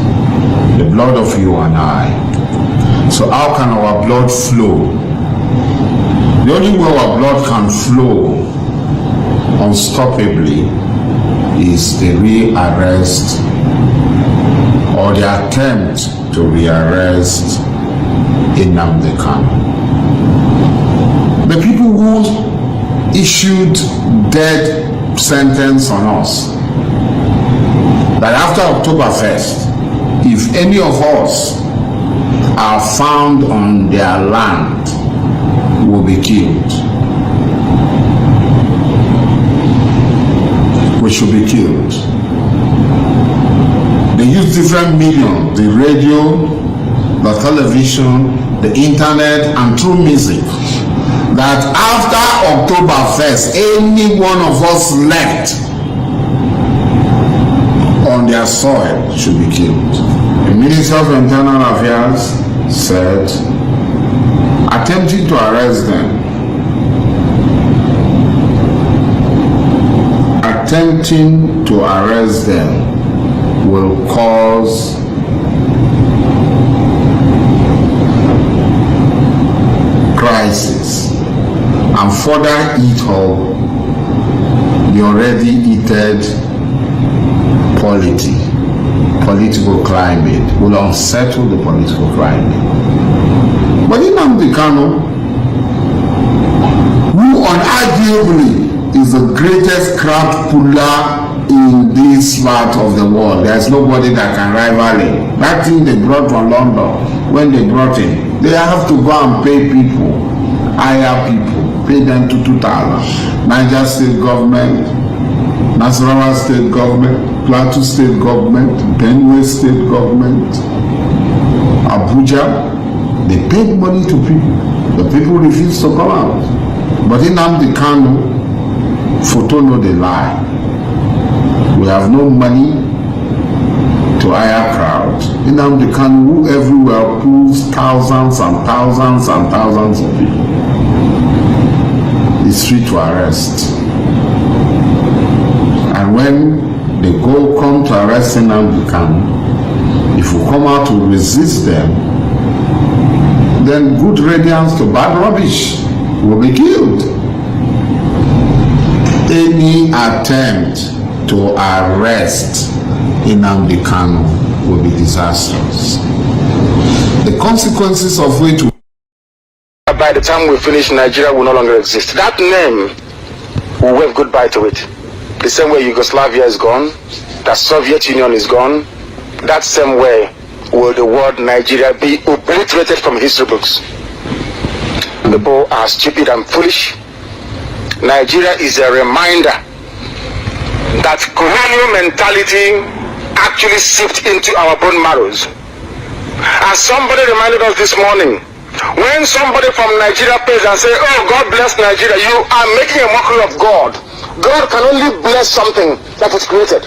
the blood of you and I. So how can our blood flow? The only way our blood can flow unstoppably is the rearrest or the attempt to rearrest Nnamdi Kanu. The people who issued death sentence on us, that after October 1st, if any of us are found on their land, will be killed. We should be killed. They use different mediums, the radio, the television, the internet, and through music, that after October 1st, any one of us left on their soil should be killed. The Minister of Internal Affairs said, attempting to arrest them, will cause crisis and further eat up the already heated political climate, will unsettle the political climate. But Nnamdi Kanu, who unarguably is the greatest crowd puller in this part of the world, there's nobody that can rival him. That thing they brought from London, when they brought him, they have to go and pay people, hire people, pay them to 2,000. Niger State government, Nasarawa State government, Plateau State government, Benue State government, Abuja, they paid money to people. The people refused to come out. But Nnamdi Kanu, photo no dey lie. We have no money to hire crowds. Nnamdi Kanu, who everywhere pulls thousands and thousands and thousands of people, is free to arrest. And when they come to arrest Nnamdi Kanu, if we come out to resist them, then good riddance to bad rubbish, will be killed. Any attempt to arrest Nnamdi Kanu will be disastrous. The consequences of which, by the time we finish, Nigeria will no longer exist. That name, will wave goodbye to it. The same way Yugoslavia is gone, the Soviet Union is gone, that same way will the word Nigeria be obliterated from history books. People are stupid and foolish. Nigeria is a reminder that colonial mentality actually seeped into our bone marrows. As somebody reminded us this morning, when somebody from Nigeria pays and say, oh, God bless Nigeria, you are making a mockery of God. God can only bless something that was created.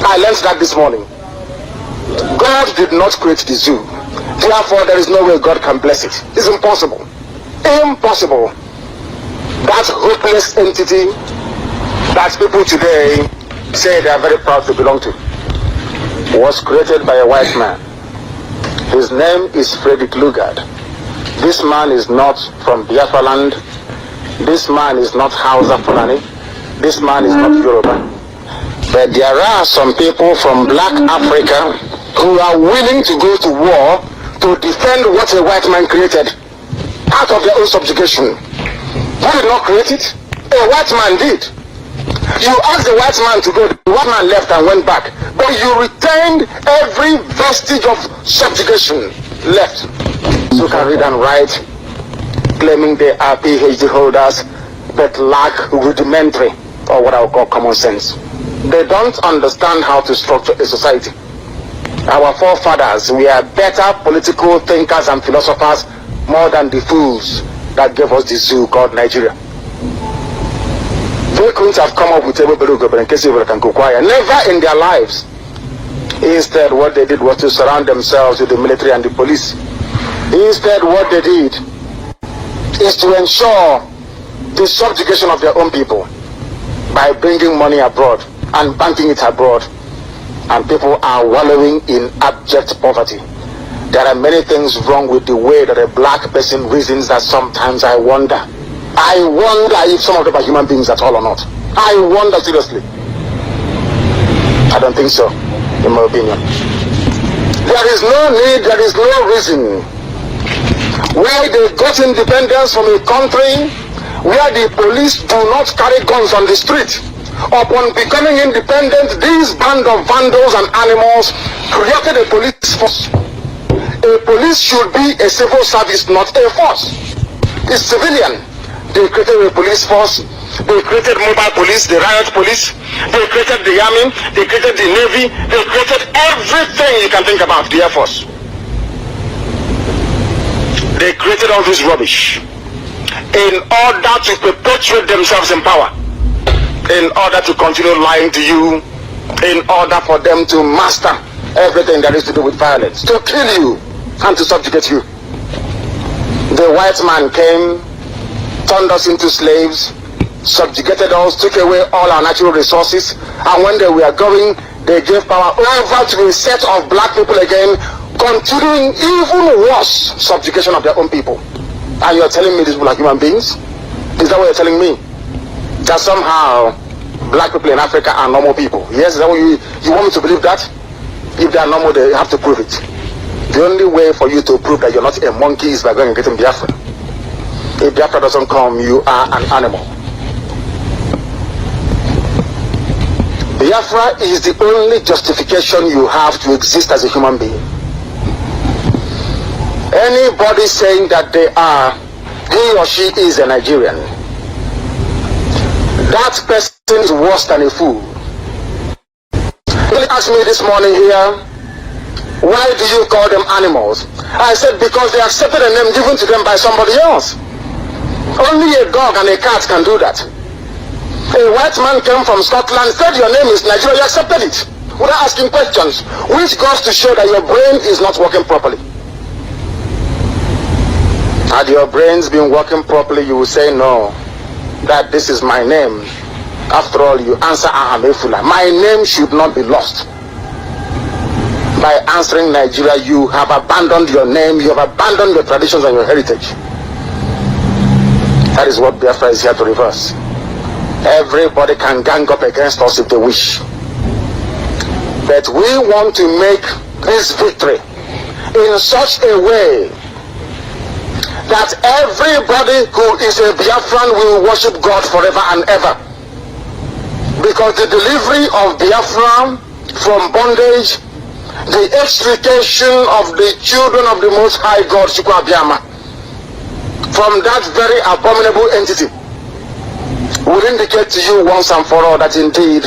I learned that this morning. God did not create the zoo. Therefore, there is no way God can bless it. It's impossible. Impossible. That hopeless entity that people today say they are very proud to belong to was created by a white man. His name is Frederick Lugard. This man is not from Biafra land. This man is not Hausa Fulani. This man is not Yoruba. But there are some people from Black Africa who are willing to go to war to defend what a white man created out of their own subjugation. Who did not create it? A white man did. You asked the white man to go, the white man left and went back. But you retained every vestige of subjugation left. So you can read and write, claiming they are PhD holders, but lack rudimentary, or what I would call common sense. They don't understand how to structure a society. Our forefathers were better political thinkers and philosophers more than the fools that gave us the zoo called Nigeria. They couldn't have come up with a never in their lives. Instead, what they did was to surround themselves with the military and the police. Instead, what they did is to ensure the subjugation of their own people by bringing money abroad and banking it abroad, and people are wallowing in abject poverty. There are many things wrong with the way that a black person reasons that sometimes I wonder if some of them are human beings at all or not. I wonder seriously. I don't think so, in my opinion. There is no need, there is no reason why they got independence from a country where the police do not carry guns on the street. Upon becoming independent, these band of vandals and animals created a police force. A police should be a civil service, not a force. It's civilian. They created a police force. They created mobile police, the riot police. They created the army. They created the navy. They created everything you can think about, the Air Force. They created all this rubbish in order to perpetuate themselves in power, in order to continue lying to you, in order for them to master everything that is to do with violence, to kill you and to subjugate you. The white man came, turned us into slaves, subjugated us, took away all our natural resources, and when they were going, they gave power over to a set of black people again, continuing even worse subjugation of their own people. And you're telling me these people are human beings? Is that what you're telling me? That somehow black people in Africa are normal people? Yes, is that what you want me to believe that? If they are normal, they have to prove it. The only way for you to prove that you're not a monkey is by going and getting Biafra. If Biafra doesn't come, you are an animal. Biafra is the only justification you have to exist as a human being. Anybody saying that he or she is a Nigerian, that person is worse than a fool. Somebody asked me this morning here, why do you call them animals? I said, because they accepted a name given to them by somebody else. Only a dog and a cat can do that. A white man came from Scotland, said your name is Nigeria, you accepted it without asking questions, which goes to show that your brain is not working properly. Had your brains been working properly, you will say no, that this is my name. After all, you answer Ahamefula. My name should not be lost. By answering Nigeria, you have abandoned your name, you have abandoned your traditions and your heritage. That is what Biafra is here to reverse. Everybody can gang up against us if they wish. But we want to make this victory in such a way that everybody who is a Biafran will worship God forever and ever. Because the delivery of Biafra from bondage, the extrication of the children of the Most High God, Chukwu Abiyama, from that very abominable entity, will indicate to you once and for all that indeed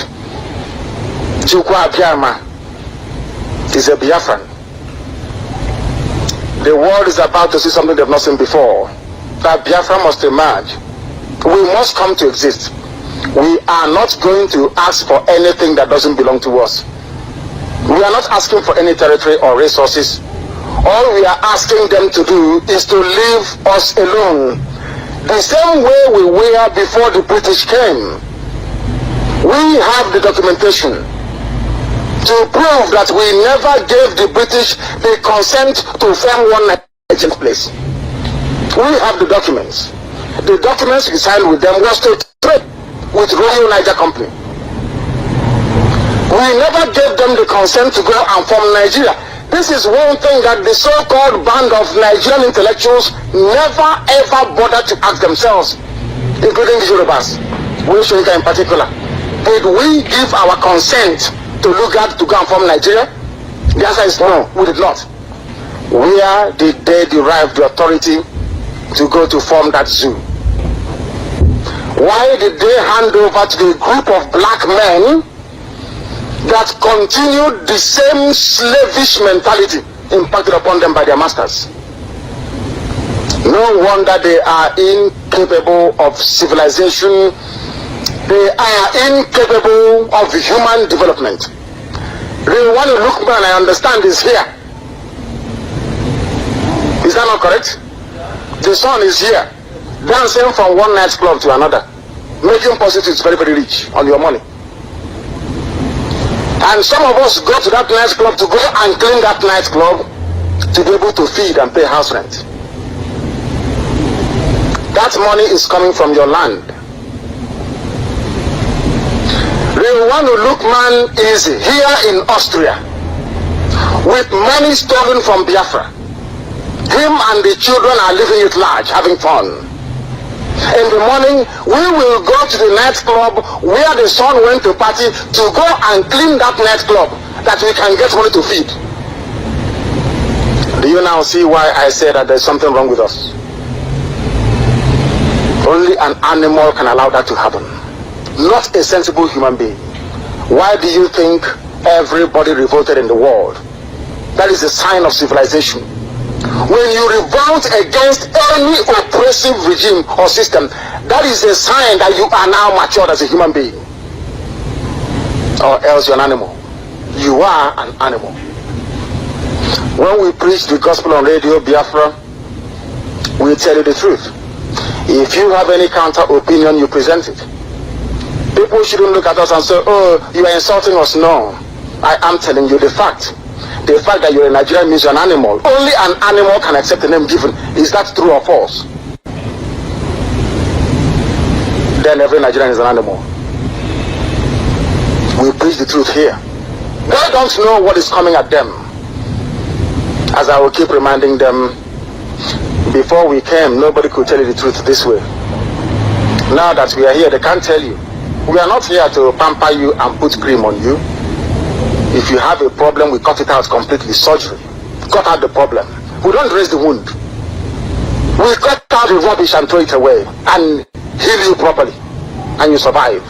Chukwu Abiyama is a Biafran. The world is about to see something they've not seen before. That Biafra must emerge. We must come to exist. We are not going to ask for anything that doesn't belong to us. We are not asking for any territory or resources. All we are asking them to do is to leave us alone. The same way we were before the British came. We have the documentation to prove that we never gave the British the consent to form one Nigerian place. We have the documents. The documents we signed with them was to trade with Royal Niger Company. We never gave them the consent to go and form Nigeria. This is one thing that the so-called band of Nigerian intellectuals never ever bothered to ask themselves, including the Yorubas, Wishoika in particular. Did we give our consent to look at to go and form Nigeria? The answer is no, we did not. Where did they derive the authority to go to form that zoo? Why did they hand over to the group of black men that continued the same slavish mentality impacted upon them by their masters? No wonder they are incapable of civilization. They are incapable of human development. The one who look man, I understand, is here. Is that not correct? The sun is here. dancing from one nightclub to another, making prostitutes very, very rich on your money. And some of us go to that nightclub to go and clean that nightclub to be able to feed and pay house rent. That money is coming from your land. The one who look man is here in Austria with money stolen from Biafra. Him and the children are living it large, having fun. In the morning, we will go to the nightclub where the son went to party to go and clean that nightclub that we can get money to feed. Do you now see why I say that there's something wrong with us? Only an animal can allow that to happen. Not a sensible human being. Why do you think everybody revolted in the world? That is a sign of civilization. When you revolt against any oppressive regime or system, that is a sign that you are now matured as a human being. Or else you're an animal. You are an animal. When we preach the gospel on radio, Biafra, we tell you the truth. If you have any counter opinion, you present it. People shouldn't look at us and say, oh, you are insulting us. No, I am telling you the fact. The fact that you're a Nigerian means you're an animal. Only an animal can accept the name given. Is that true or false? Then every Nigerian is an animal. We preach the truth here. They don't know what is coming at them. As I will keep reminding them, before we came, nobody could tell you the truth this way. Now that we are here, they can't tell you. We are not here to pamper you and put cream on you. If you have a problem, we cut it out completely. Surgery. Cut out the problem. We don't raise the wound. We cut out the rubbish and throw it away and heal you properly. And you survive.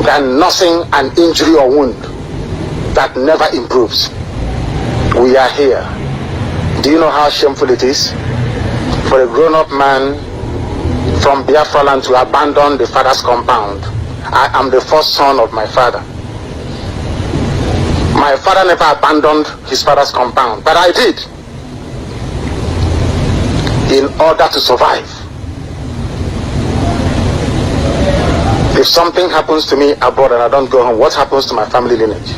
Than nursing an injury or wound that never improves. We are here. Do you know how shameful it is for a grown-up man from Biafra land to abandon the father's compound? I am the first son of my father. My father never abandoned his father's compound, but I did. In order to survive. If something happens to me abroad and I don't go home, what happens to my family lineage?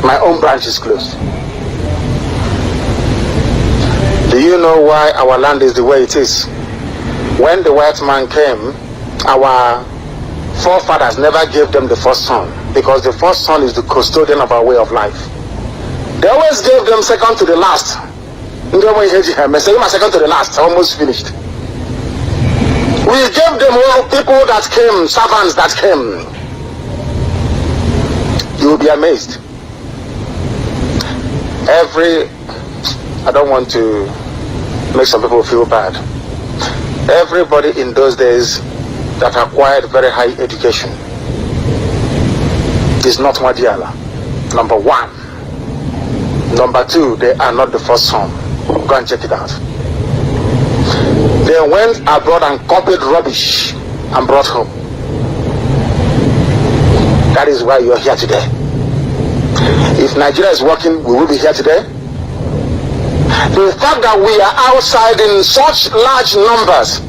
My own branch is closed. Do you know why our land is the way it is? When the white man came, our forefathers never gave them the first son, because the first son is the custodian of our way of life. They always gave them second to the last. Second to the last, almost finished. We gave them all people that came, servants that came. You will be amazed. I don't want to make some people feel bad. Everybody in those days that acquired very high education is not Madiala. Number one. Number two, they are not the first son. Go and check it out. They went abroad and copied rubbish and brought home. That is why you are here today. If Nigeria is working, we will be here today. The fact that we are outside in such large numbers,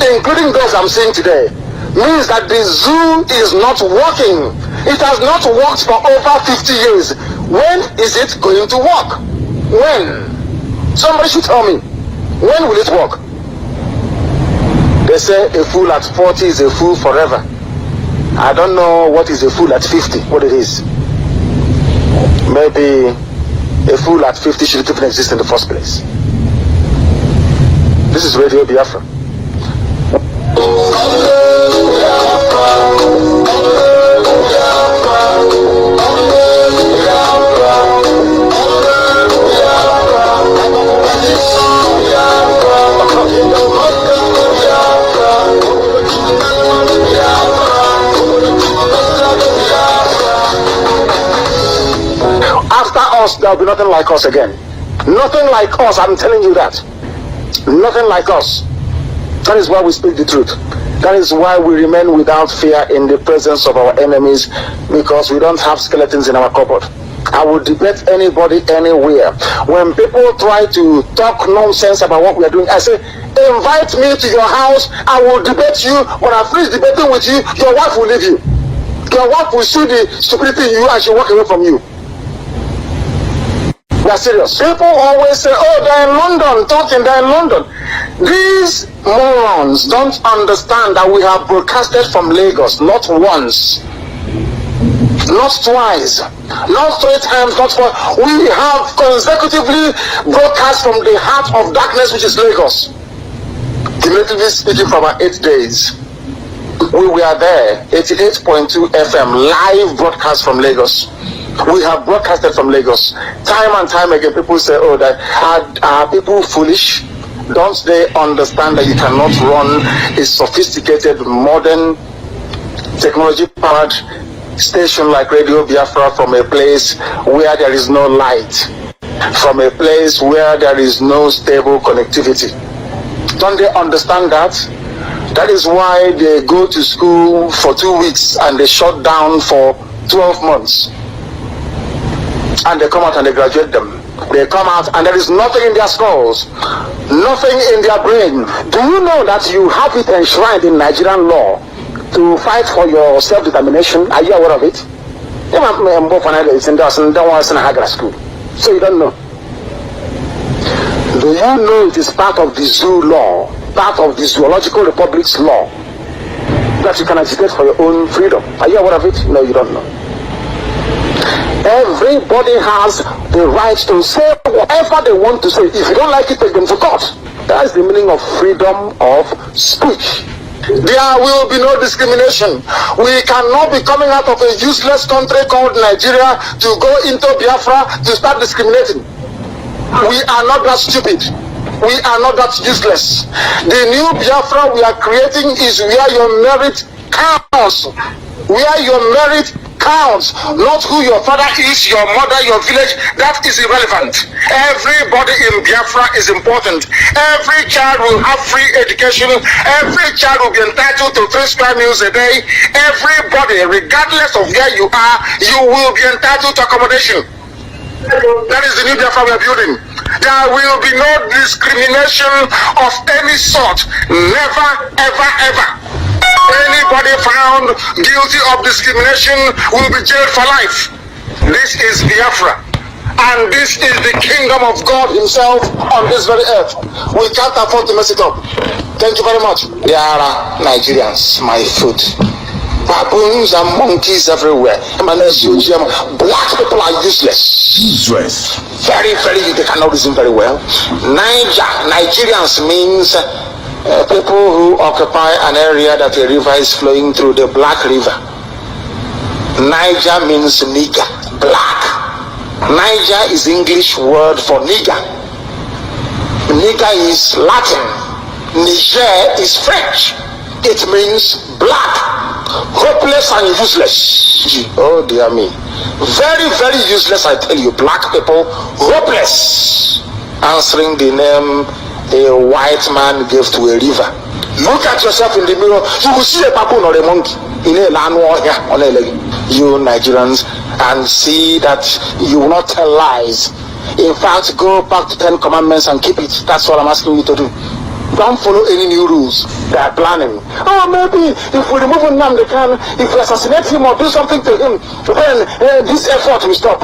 including those I'm seeing today, means that the zoo is not working. It has not worked for over 50 years. When is it going to work? When? Somebody should tell me. When will it work? They say a fool at 40 is a fool forever. I don't know what is a fool at 50, what it is. Maybe a fool at 50 should even exist in the first place. This is Radio Biafra. After us, there will be nothing like us again. Nothing like us, I'm telling you that. Nothing like us. That is why we speak the truth. That is why we remain without fear in the presence of our enemies, because we don't have skeletons in our cupboard. I will debate anybody anywhere. When people try to talk nonsense about what we are doing, I say, invite me to your house, I will debate you. When I finish debating with you, your wife will leave you. Your wife will see the stupidity in you and she'll walk away from you. We are serious. People always say, oh, they're in London, they're in London. These morons don't understand that we have broadcasted from Lagos, not once, not twice, not 3 times, not 4. We have consecutively broadcast from the heart of darkness, which is Lagos. Cumulatively speaking, for about 8 days. We were there, 88.2 FM, live broadcast from Lagos. We have broadcasted from Lagos. Time and time again, people say, oh, that are people foolish? Don't they understand that you cannot run a sophisticated, modern, technology-powered station like Radio Biafra from a place where there is no light, from a place where there is no stable connectivity? Don't they understand that? That is why they go to school for 2 weeks and they shut down for 12 months. And they come out and they graduate them. They come out and there is nothing in their skulls, nothing in their brain. Do you know that you have it enshrined in Nigerian law to fight for your self-determination? Are you aware of it? So you don't know. Do you know it is part of the zoo law, part of the Zoological Republic's law, that you can agitate for your own freedom? Are you aware of it? No, you don't know. Everybody has the right to say whatever they want to say. If you don't like it, take them to court. That is the meaning of freedom of speech. There will be no discrimination. We cannot be coming out of a useless country called Nigeria to go into Biafra to start discriminating. We are not that stupid. We are not that useless. The new Biafra we are creating is where your merit counts. Where your merit counts, not who your father is, your mother, your village. That is irrelevant. Everybody in Biafra is important. Every child will have free education. Every child will be entitled to 3 square meals a day. Everybody, regardless of where you are, you will be entitled to accommodation. That is the new Biafra we are building. There will be no discrimination of any sort. Never, ever, ever. Anybody found guilty of discrimination will be jailed for life. This is Biafra. And this is the kingdom of God himself on this very earth. We can't afford to mess it up. Thank you very much. There are Nigerians, my food. Baboons and monkeys everywhere. Black people are useless. Useless. Very, very, they cannot reason very well. Nigerians means people who occupy an area that a river is flowing through, the Black River. Niger means nigger, black. Niger is English word for nigger. Nigger is Latin. Niger is French. It means black, hopeless and useless. Oh dear me. Very, very useless, I tell you. Black people, hopeless. Answering the name a white man gave to a river. Look at yourself in the mirror. You will see a baboon or a monkey in a land warrior on a leg. You Nigerians, and see that you will not tell lies. In fact, go back to 10 commandments and keep it. That's what I'm asking you to do. Don't follow any new rules they are planning. Oh, maybe if we remove him, they can. If we assassinate him or do something to him, then this effort will stop.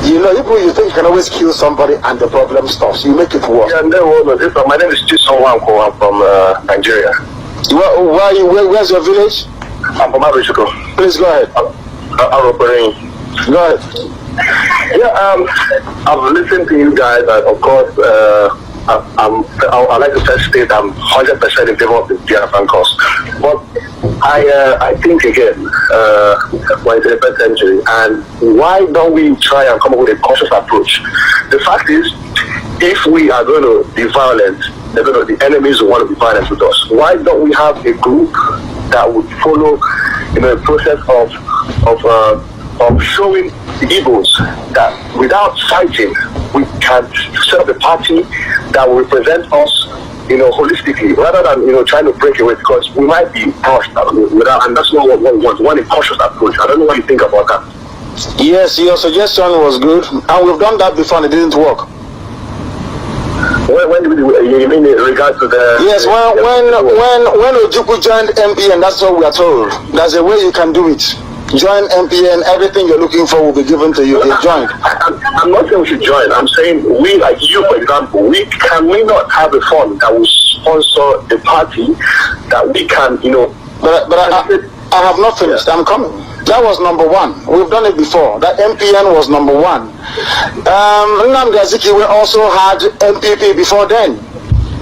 You know, if you think you can always kill somebody and the problem stops, you make it worse. Yeah, no, my name is Chiso Wanko. I'm from Nigeria. Where's your village? I'm from Abichiko. Please go ahead. Go ahead. Yeah, I've listened to you guys, and of course, I'd like to first state I'm 100% in favor of the Biafran cause. But I think again, we're in the 21st century, and why don't we try and come up with a cautious approach? The fact is, if we are going to be violent, the enemies will want to be violent with us. Why don't we have a group that would follow, a process of showing the Igbos that without fighting, we can set up a party that will represent us, holistically, rather than, trying to break away, because we might be pushed without, and that's not what we want. We want a cautious approach. I don't know what you think about that. Yes, your suggestion was good, and we've done that before and it didn't work. When you mean in regard to the... Yes, when Ojukwu joined MPN, that's what we are told. There's a way you can do it. Join MPN, everything you're looking for will be given to you. They joined. I'm not saying we should join. I'm saying we, like you, for example, we not have a fund that will sponsor a party that we can, you know... But I have not finished. Yeah. I'm coming. That was number one. We've done it before. That MPN was number one. Nnamdi Azikiwe also had MPP before then.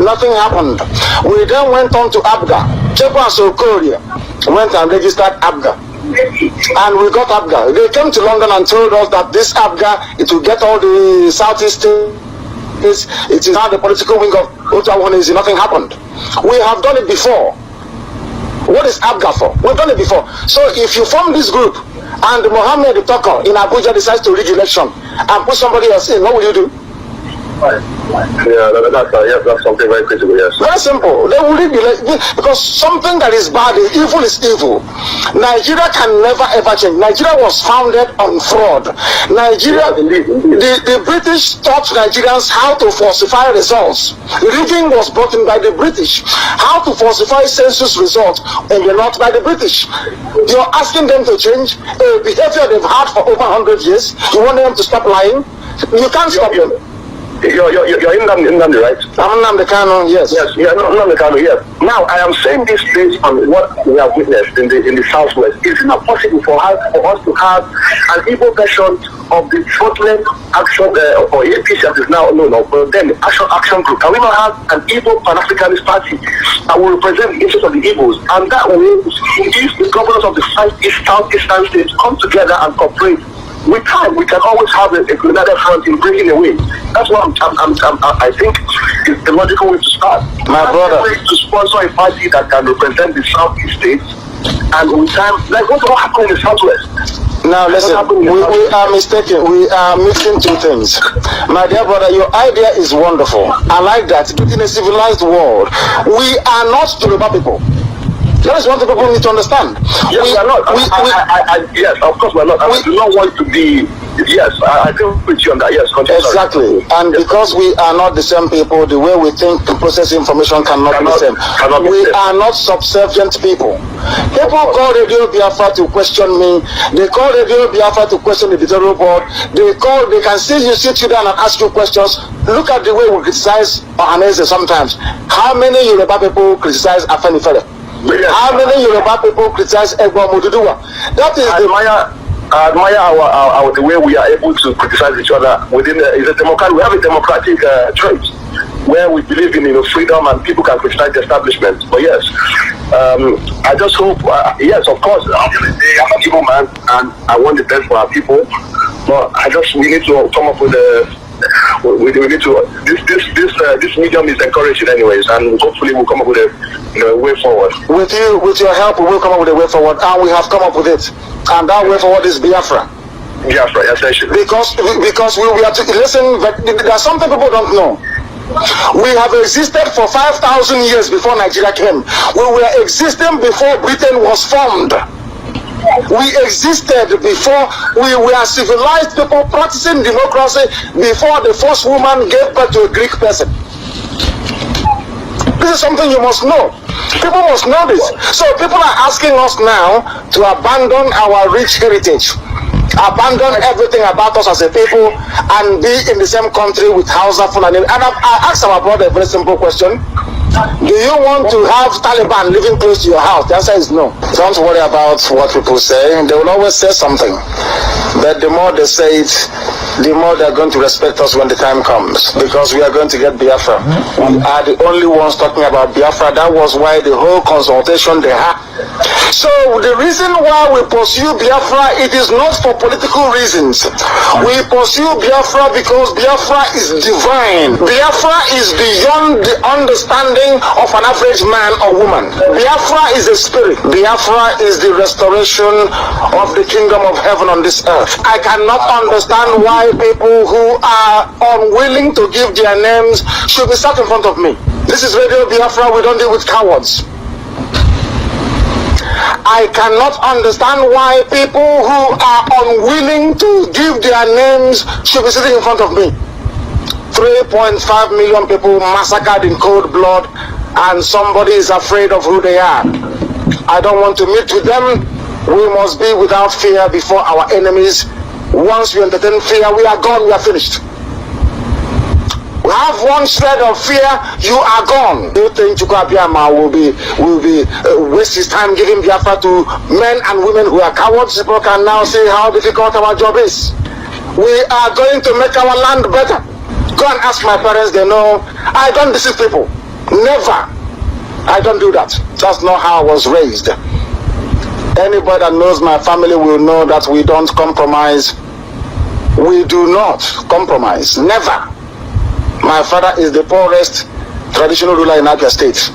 Nothing happened. We then went on to ABGA. Chekwa Sokoria went and registered ABGA. And we got ABGA. They came to London and told us that this ABGA, it will get all the Southeast states. It is now the political wing of Otawanese. Nothing happened. We have done it before. What is ABGA for? We've done it before. So if you form this group and Mohammed the Talker in Abuja decides to rig election and put somebody else in, what will you do? Yeah, that's something very critical, yes. Very simple. They will rig because something that is bad, evil is evil. Nigeria can never ever change. Nigeria was founded on fraud. Nigeria, the British taught Nigerians how to falsify results. Rigging was brought in by the British. How to falsify census results in the north by the British. You're asking them to change a behavior they've had for over 100 years. You want them to stop lying? You can't stop them. You're in Nnamdi, right? I'm Nnamdi Kanu, yes. Yes, yeah, Nnamdi Kanu, yes. Now, I am saying this based on what we have witnessed in the Southwest. Is it not possible for us to have an Igbo version of the Scotland Action, or APC as is now known, but then Action Group? Can we not have an Igbo Pan-Africanist party that will represent the interests of the Igbos? And that way, if the governors of the Southeastern states come together and cooperate, with time, we can always have a united front in breaking away. That's what I think is the logical way to start. My brother, way to sponsor a party that can represent the Southeast states, and with time, like what will happen in the Southwest? Now listen, we are mistaken. We are mixing two things. My dear brother, your idea is wonderful. I like that. But in a civilized world, we are not Yoruba people. That is what the people need to understand. Yes, we are not. Yes, of course we are not. We do not want to be. Yes, I agree with you on that. Yes, continue. Exactly. And yes, because we are not the same people, the way we think to process information cannot be the same. We are not subservient people. People call Radio Biafra to question me. They call Radio Biafra to question the editorial board. They can see you sit you down and ask you questions. Look at the way we criticize Ohanese sometimes. How many Yoruba people criticize Afenifere? Yes. How many Yoruba people criticize Egbo Moduduwa? That is I admire our the way we are able to criticize each other within is a democratic. We have a democratic trait where we believe in freedom and people can criticize the establishment. But yes, I just hope. Yes, of course, I'm a evil man and I want the best for our people. But we need to come up with we need to this medium is encouraging anyways, and hopefully we'll come up with a way forward. With your help, we will come up with a way forward, and we have come up with it. And that way forward is Biafra. Biafra, essentially. Because we are to listen. But there's something people don't know. We have existed for 5,000 years before Nigeria came. We were existing before Britain was formed. We existed before we were civilized people practicing democracy before the first woman gave birth to a Greek person. This is something you must know. People must know this. So people are asking us now to abandon our rich heritage, abandon everything about us as a people, and be in the same country with Hausa, Fulani. And I asked our brother a very simple question. Do you want to have Taliban living close to your house? The answer is no. Don't worry about what people say. They will always say something. But the more they say it, the more they're going to respect us when the time comes. Because we are going to get Biafra. We are the only ones talking about Biafra. That was why the whole consultation they had. So the reason why we pursue Biafra, it is not for political reasons. We pursue Biafra because Biafra is divine. Biafra is beyond the understanding of an average man or woman. Biafra is a spirit. Biafra is the restoration of the kingdom of heaven on this earth. I cannot understand why people who are unwilling to give their names should be sat in front of me. This is Radio Biafra. We don't deal with cowards. I cannot understand why people who are unwilling to give their names should be sitting in front of me. 3.5 million people massacred in cold blood, and somebody is afraid of who they are. I don't want to meet with them. We must be without fear before our enemies. Once we entertain fear, we are gone, we are finished. We have one shred of fear, you are gone. Do you think Chukwuabiama will waste his time giving Biafra to men and women who are cowards? People can now see how difficult our job is. We are going to make our land better. Go and ask my parents, they know I don't deceive people. Never. I don't do that. That's not how I was raised. Anybody that knows my family will know that we don't compromise. We do not compromise. Never. My father is the poorest traditional ruler in Abia State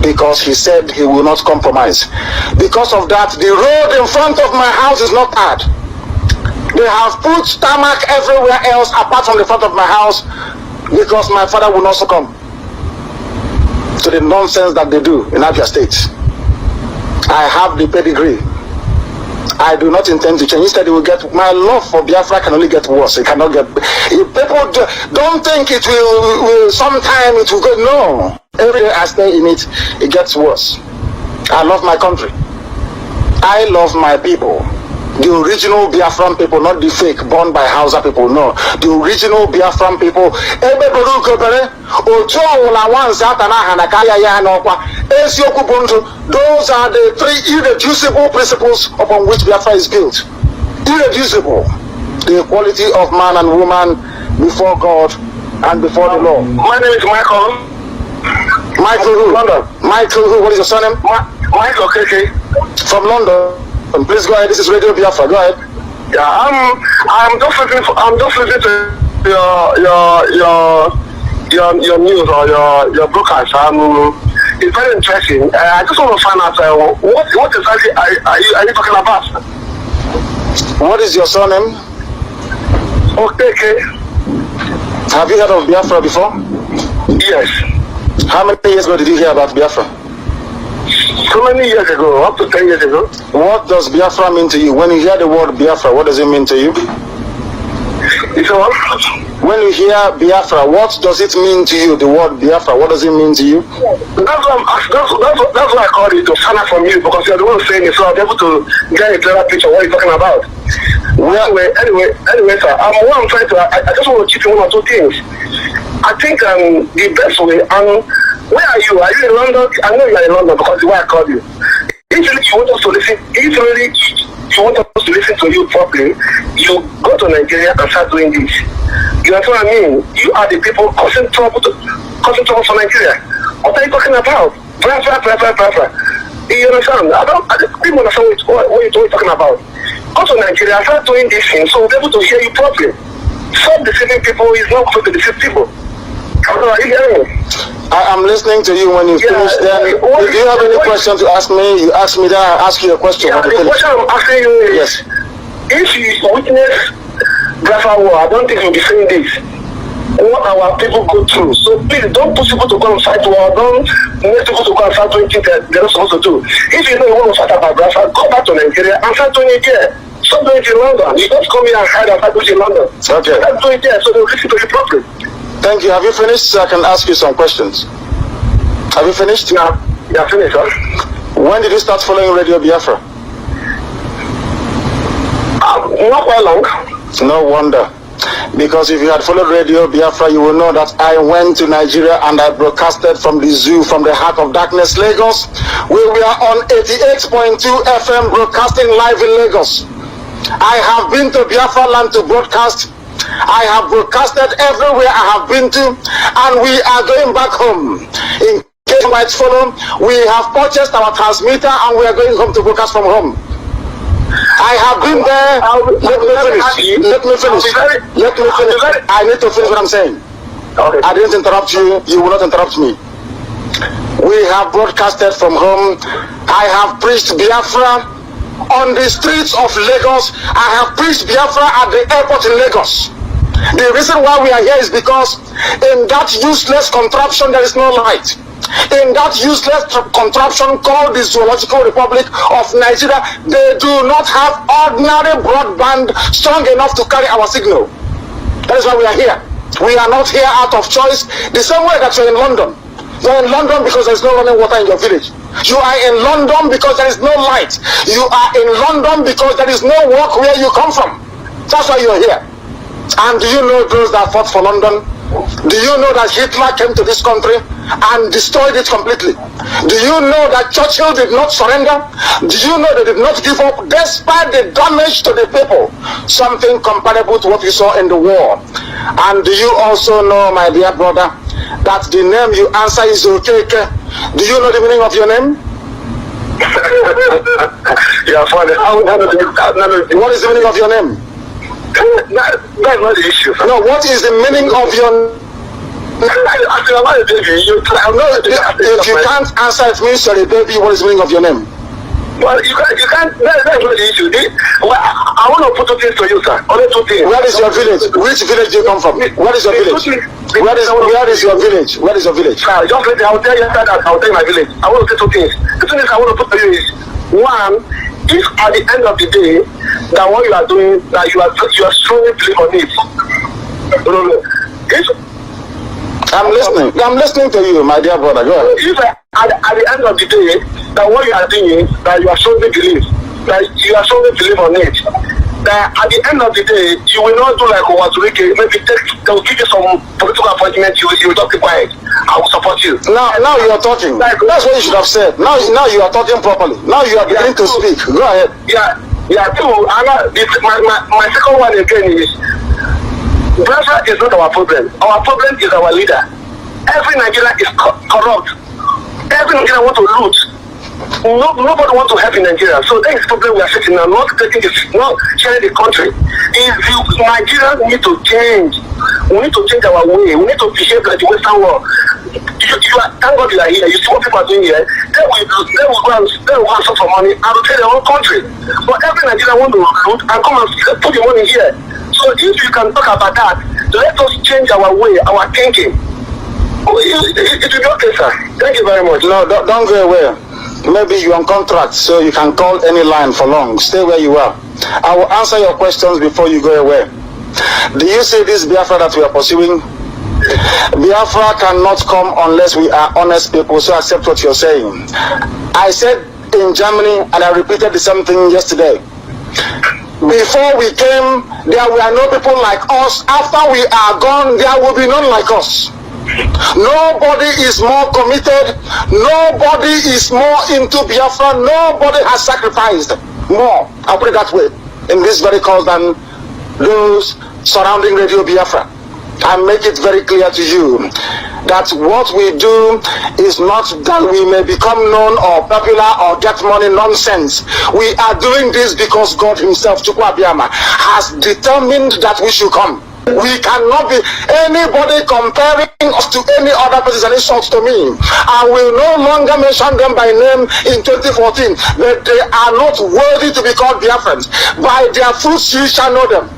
because he said he will not compromise. Because of that, the road in front of my house is not hard. They have put tarmac everywhere else apart from the front of my house because my father will not succumb to the nonsense that they do in Abia State. I have the pedigree. I do not intend to change. Instead, it will get, my love for Biafra can only get worse. It cannot get, if people don't think it will sometime it will go, no. Every day I stay in it, it gets worse. I love my country. I love my people. The original Biafran people, not the fake born by Hausa people, no. The original Biafran people. Those are the three irreducible principles upon which Biafra is built. Irreducible. The equality of man and woman before God and before the law. My name is Michael. Michael who? London. Michael who? What is your surname? Michael KK. From London. Please go ahead. This is Radio Biafra. Go ahead. Yeah, I'm just listening to your news or your broadcast. It's very interesting. I just want to find out what exactly are you talking about? What is your surname? Okay. Have you heard of Biafra before? Yes. How many years ago did you hear about Biafra? So many years ago, up to 10 years ago. What does Biafra mean to you? When you hear the word Biafra, what does it mean to you? It's what? When you hear Biafra, what does it mean to you? The word Biafra, what does it mean to you? That's why I called you to find out from you, because you're the one saying it, so I'll be able to get a clearer picture of what you're talking about. Anyway, sir, what I'm trying to, I just want to chip in one or two things. I think the best way, where are you? Are you in London? I know you're in London because the way I called you. If really you want us to listen, you want us to listen to you properly, you go to Nigeria and start doing this. You know what I mean? You are the people causing trouble for Nigeria. What are you talking about? Biafra. You understand? I don't people understand what you're talking about. Go to Nigeria and start doing this thing so we'll be able to hear you properly. Stop deceiving people. It's not good to deceive people. Are you hearing me? I am listening to you. When you finish, then if you have any question to ask me, you ask me, then I ask you a question. Yeah, the question I'm asking you is, yes. If you witness Biafra war, I don't think you'll be saying this. What our people go through. So please don't push people to go and fight war. Don't make people to go and start doing things that they're not supposed to do. If you know you want to fight about Biafra, go back to Nigeria and start doing it there. Stop doing it in London. You don't come here and hide and start doing it in London. Okay. Start doing it there so they'll listen to you properly. Thank you. Have you finished so I can ask you some questions? Have you finished? Yeah, finished, sir. When did you start following Radio Biafra? Not quite long. No wonder. Because if you had followed Radio Biafra, you will know that I went to Nigeria and I broadcasted from the zoo, from the heart of darkness, Lagos. We were on 88.2 FM broadcasting live in Lagos. I have been to Biafra land to broadcast. I have broadcasted everywhere I have been to, and we are going back home. In case you might follow, we have purchased our transmitter and we are going home to broadcast from home. I have been there. Let me finish. I need to finish what I'm saying. Okay. I didn't interrupt you. You will not interrupt me. We have broadcasted from home. I have preached Biafra on the streets of Lagos. I have preached Biafra at the airport in Lagos. The reason why we are here is because in that useless contraption there is no light. in that useless contraption called the Zoological Republic of Nigeria, they do not have ordinary broadband strong enough to carry our signal. That is why we are here. We are not here out of choice. The same way that you're in London. You're in London because there's no running water in your village. You are in London because there is no light. You are in London because there is no work where you come from. That's why you're here. And do you know those that fought for London? Do you know that Hitler came to this country and destroyed it completely? Do you know that Churchill did not surrender? Do you know they did not give up despite the damage to the people? Something comparable to what we saw in the war. And do you also know, my dear brother, that the name you answer is Okeke? Do you know the meaning of your name? Yeah, funny. What is the meaning of your name? That's not the issue. No, what is the meaning of your if you can't answer, it means you're a baby. What is the meaning of your name? Well, you can't, that's not the issue. Well, I want to put two things to you, sir. Only two things. Where is your village? Which village do you come from? Where is your village? Where is your village? Where is your village? Sir, just let me, I'll tell you that I'll tell you my village. I want to say two things. The two things I want to put to you is, one, if at the end of the day, that what you are doing, that you are strongly believe on it. I'm listening to you, my dear brother. Go ahead. If at the end of the day, that what you are doing, that you are strongly believe, that you are strongly believe on it, that at the end of the day, you will not do like Owazurike, maybe they'll give you some political appointment, you will not keep quiet. I will support you. Now you are talking. That's what you should have said. Now you are talking properly. Now you are beginning to speak. Go ahead. Yeah, too. My second one again is, Biafra is not our problem. Our problem is our leader. Every Nigerian is corrupt. Every Nigerian wants to loot. Nobody wants to help in Nigeria. So that is the problem we are facing now. Not sharing the country. Nigerians need to change. We need to change our way. We need to behave like the Western world. Thank God you are here. You see what people are doing here. They will go and ask for money and to their own country. But every Nigerian wants to loot and come and put the money here. So if you can talk about that, let us change our way, our thinking. It will be okay, sir. Thank you very much. No, don't go away. Maybe you're on contract, so you can call any line for long. Stay where you are. I will answer your questions before you go away. Do you see this Biafra that we are pursuing? Biafra cannot come unless we are honest people, so accept what you're saying. I said in Germany, and I repeated the same thing yesterday. Before we came, there were no people like us. After we are gone, there will be none like us. Nobody is more committed. Nobody is more into Biafra. Nobody has sacrificed more, I'll put it that way, in this very cause than those surrounding Radio Biafra. I make it very clear to you that what we do is not that we may become known or popular or get money nonsense. We are doing this because God himself, Chukwu Abiyama, has determined that we should come. We cannot be anybody comparing us to any other person. It shocks to me. I will no longer mention them by name in 2014, but they are not worthy to be called Biafrans. By their fruits you shall know them.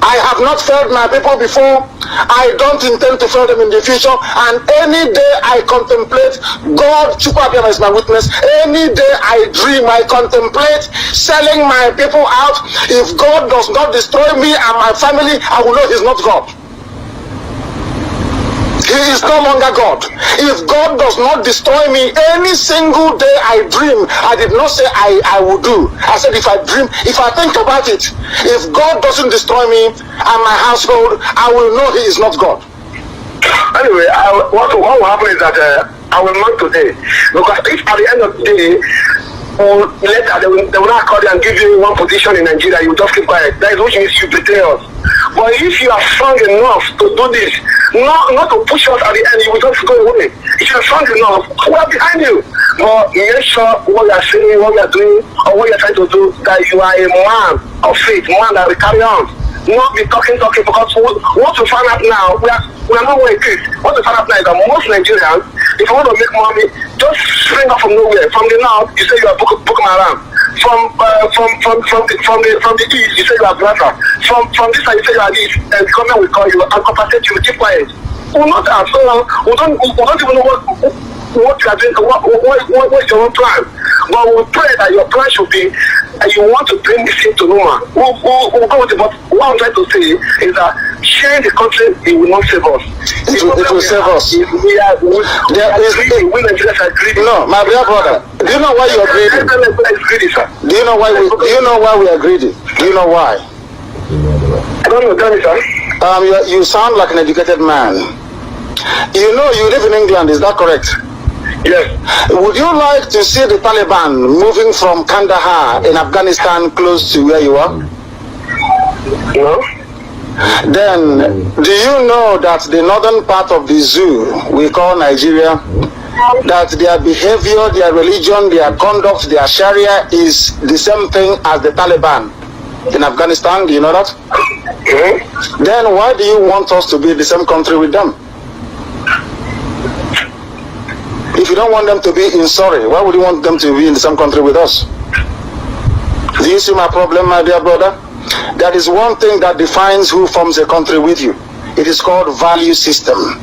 I have not failed my people before. I don't intend to fail them in the future. And any day I contemplate, God, Chukwu Abiyama is my witness. Any day I dream, I contemplate selling my people out. If God does not destroy me and my family, I will know he's not God. He is no longer God. If God does not destroy me, any single day I dream, I did not say I will do. I said if I dream, if I think about it, if God doesn't destroy me and my household, I will know he is not God. Anyway, what will happen is that I will not today. Because if at the end of the day, or later they will not call you and give you one position in Nigeria, you just keep quiet. That is which means you betray us. But if you are strong enough to do this, not to push us at the end, you will just go away. If you are strong enough, we are behind you. But make sure what you are saying, what you are doing, or what you are trying to do, that you are a man of faith, man that will carry on. Not be talking, because what we find out now, we are not where it is. What we find out now is that most Nigerians, if you want to make money, just spring up from nowhere. From the north, you say you are Boko Haram. From the east, you say you are Biafra. From this side, you say you are this, and the government will call you and compensate you. Keep quiet. We're not at all. We don't even know what you are doing, what's your own plan. But we pray that your plan should be, and you want to bring this thing to Roma. We'll go with it. But what I'm trying to say is that sharing the country, it will not save us. It will save us. We Nigerians are greedy. No, my dear brother, do you know why you are greedy? Do you know why we are greedy? Do you know why? I don't know, tell me, sir. You sound like an educated man. You know you live in England, is that correct? Yes. Would you like to see the Taliban moving from Kandahar in Afghanistan close to where you are? No. Then, do you know that the northern part of the zoo we call Nigeria, that their behavior, their religion, their conduct, their Sharia is the same thing as the Taliban in Afghanistan? Do you know that? Mm-hmm. Then why do you want us to be in the same country with them? If you don't want them to be in Surrey, why would you want them to be in the same country with us? Do you see my problem, my dear brother? There is one thing that defines who forms a country with you. It is called value system.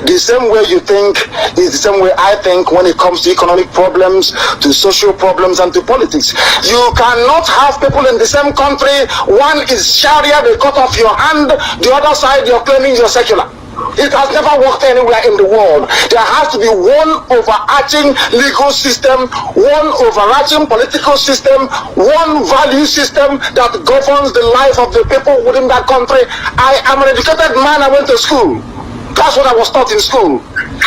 The same way you think is the same way I think when it comes to economic problems, to social problems, and to politics. You cannot have people in the same country. One is Sharia, they cut off your hand. The other side, you're claiming you're secular. It has never worked anywhere in the world. There has to be one overarching legal system, one overarching political system, one value system that governs the life of the people within that country. I am an educated man. I went to school. That's what I was taught in school.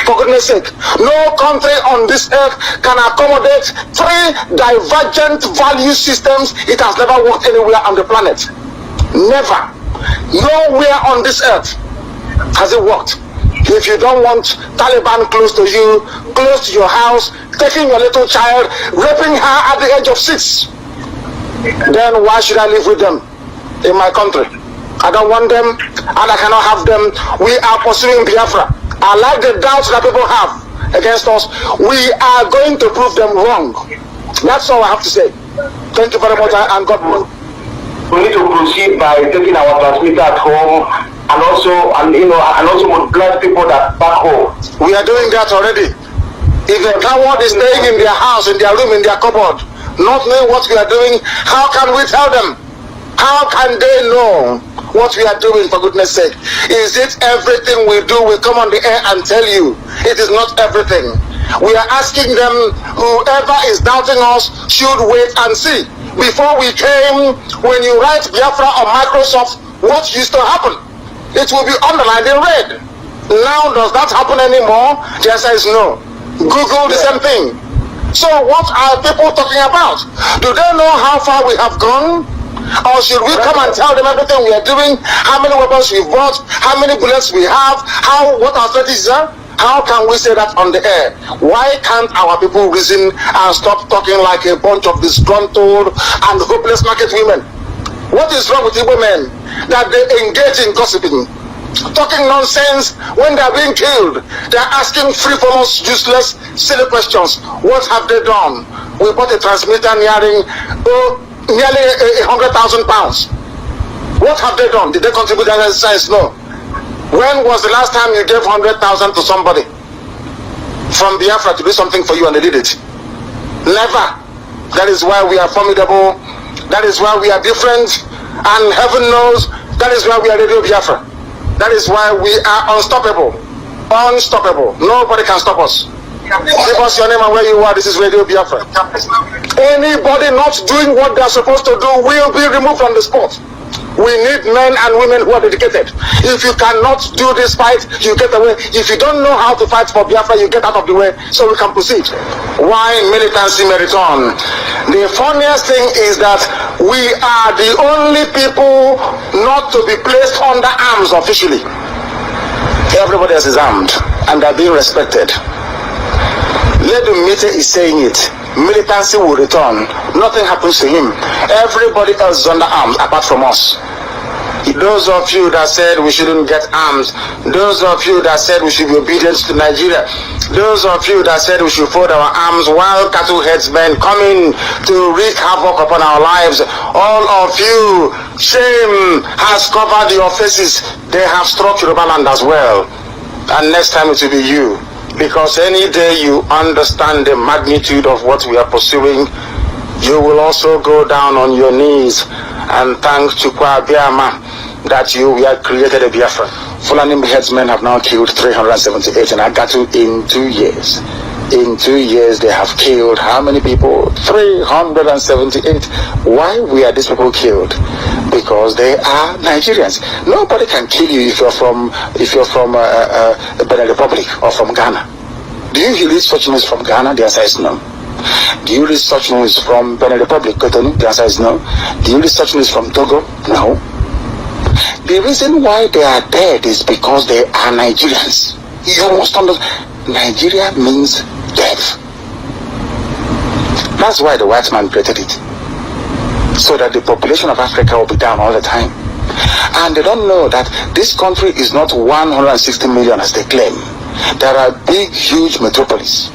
For goodness sake, no country on this earth can accommodate three divergent value systems. It has never worked anywhere on the planet. Never. Nowhere on this earth has it worked. If you don't want Taliban close to you, close to your house, taking your little child, raping her at the age of 6, then why should I live with them in my country? I don't want them, and I cannot have them. We are pursuing Biafra. I like the doubts that people have against us. We are going to prove them wrong. That's all I have to say. Thank you very much, and God bless. We need to proceed by taking our transmitter at home, and also mobilize people that back home. We are doing that already. If a coward is staying in their house, in their room, in their cupboard, not knowing what we are doing, how can we tell them? How can they know what we are doing, for goodness sake? Is it everything we do, we come on the air and tell you? It is not everything. We are asking them, whoever is doubting us should wait and see. Before we came, when you write Biafra on Microsoft, what used to happen? It will be underlined in red. Now, does that happen anymore? The answer is no. Google the same thing. So what are people talking about? Do they know how far we have gone? Or should we come and tell them everything we are doing? How many weapons we've bought? How many bullets we have? What our strategies are? How can we say that on the air? Why can't our people reason and stop talking like a bunch of disgruntled and hopeless market women? What is wrong with Igbo men that they engage in gossiping, talking nonsense when they are being killed? They are asking frivolous, useless, silly questions. What have they done? We bought a transmitter nearly 100,000 pounds. What have they done? Did they contribute to science? No. When was the last time you gave 100,000 to somebody from Biafra to do something for you and they did it? Never. That is why we are formidable. That is why we are different. And heaven knows that is why we are Radio Biafra. That is why we are unstoppable. Unstoppable. Nobody can stop us. Give us your name and where you are. This is Radio Biafra. Anybody not doing what they are supposed to do will be removed from the spot. We need men and women who are dedicated. If you cannot do this fight, you get away. If you don't know how to fight for Biafra, you get out of the way so we can proceed. Why militancy may return? The funniest thing is that we are the only people not to be placed under arms officially. Everybody else is armed and are being respected. Ledumite is saying it. Militancy will return. Nothing happens to him. Everybody else is under arms apart from us. Those of you that said we shouldn't get arms, those of you that said we should be obedient to Nigeria, those of you that said we should fold our arms while cattle headsmen coming to wreak havoc upon our lives, all of you, shame has covered your faces. They have struck Yoruba land as well. And next time it will be you. Because any day you understand the magnitude of what we are pursuing, you will also go down on your knees and thank Chukwa Biama that you were created a Biafra. Fulani headsmen have now killed 378 in Agatu in 2 years. In 2 years they have killed how many people? 378. Why were these people killed? Because they are Nigerians. Nobody can kill you if you're from the Benin Republic or from Ghana. Do you read such news from Ghana? The answer is no. Do you read such news from Benin Republic, Cotonou? The answer is no. Do you read such news from Togo? No. The reason why they are dead is because they are Nigerians. You must understand. Nigeria means death. That's why the white man created it. So that the population of Africa will be down all the time. And they don't know that this country is not 160 million as they claim. There are big, huge metropolises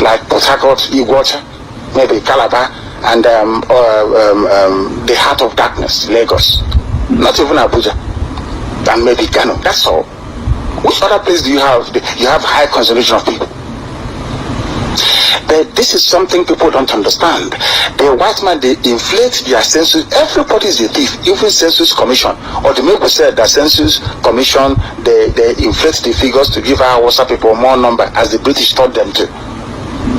like Port Harcourt, Iguacha, maybe Calabar, and the heart of darkness, Lagos. Not even Abuja, and maybe Kano. That's all. Which other place do you have? You have high concentration of people. But this is something people don't understand. The white man, they inflate their census. Everybody is a thief, even Census Commission. Or the people said that Census Commission, they inflate the figures to give our Hausa people more number, as the British taught them to,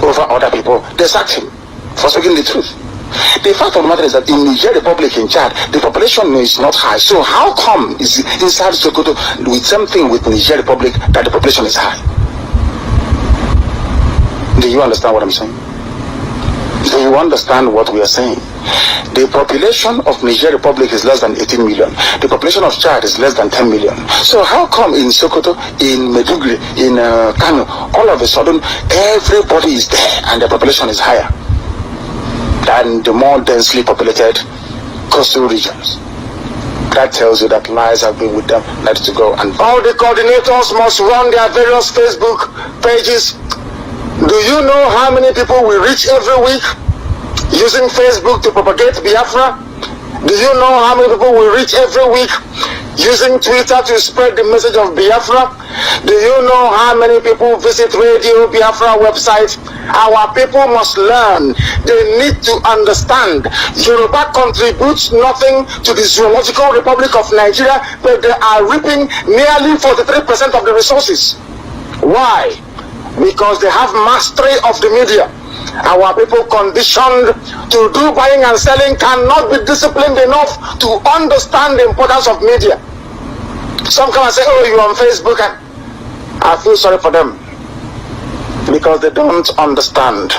over other people. They sacked him for speaking the truth. The fact of the matter is that in Niger Republic, in Chad, the population is not high. So how come is inside Sokoto with something with Niger Republic that the population is high? Do you understand what I'm saying? Do you understand what we are saying? The population of Niger Republic is less than 18 million. The population of Chad is less than 10 million. So how come in Sokoto, in Meduguri, in Kano, all of a sudden everybody is there and the population is higher than the more densely populated coastal regions? That tells you that lies have been with them, not to go. And all the coordinators must run their various Facebook pages. Do you know how many people we reach every week using Facebook to propagate Biafra? Do you know how many people we reach every week using Twitter to spread the message of Biafra? Do you know how many people visit Radio Biafra website? Our people must learn. They need to understand. Yoruba contributes nothing to the Zoological Republic of Nigeria, but they are reaping nearly 43% of the resources. Why? Because they have mastery of the media. Our people conditioned to do buying and selling cannot be disciplined enough to understand the importance of media. Some come and say, oh, you're on Facebook, and I feel sorry for them because they don't understand.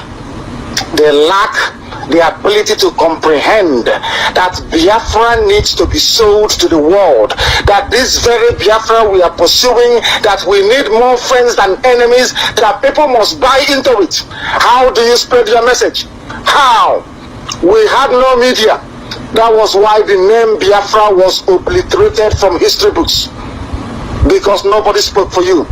They lack the ability to comprehend that Biafra needs to be sold to the world, that this very Biafra we are pursuing, that we need more friends than enemies, that people must buy into it. How do you spread your message? How? We had no media. That was why the name Biafra was obliterated from history books, because nobody spoke for you.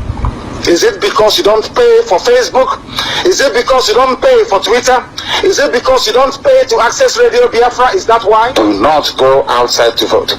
Is it because you don't pay for Facebook? Is it because you don't pay for Twitter? Is it because you don't pay to access Radio Biafra? Is that why? Do not go outside to vote.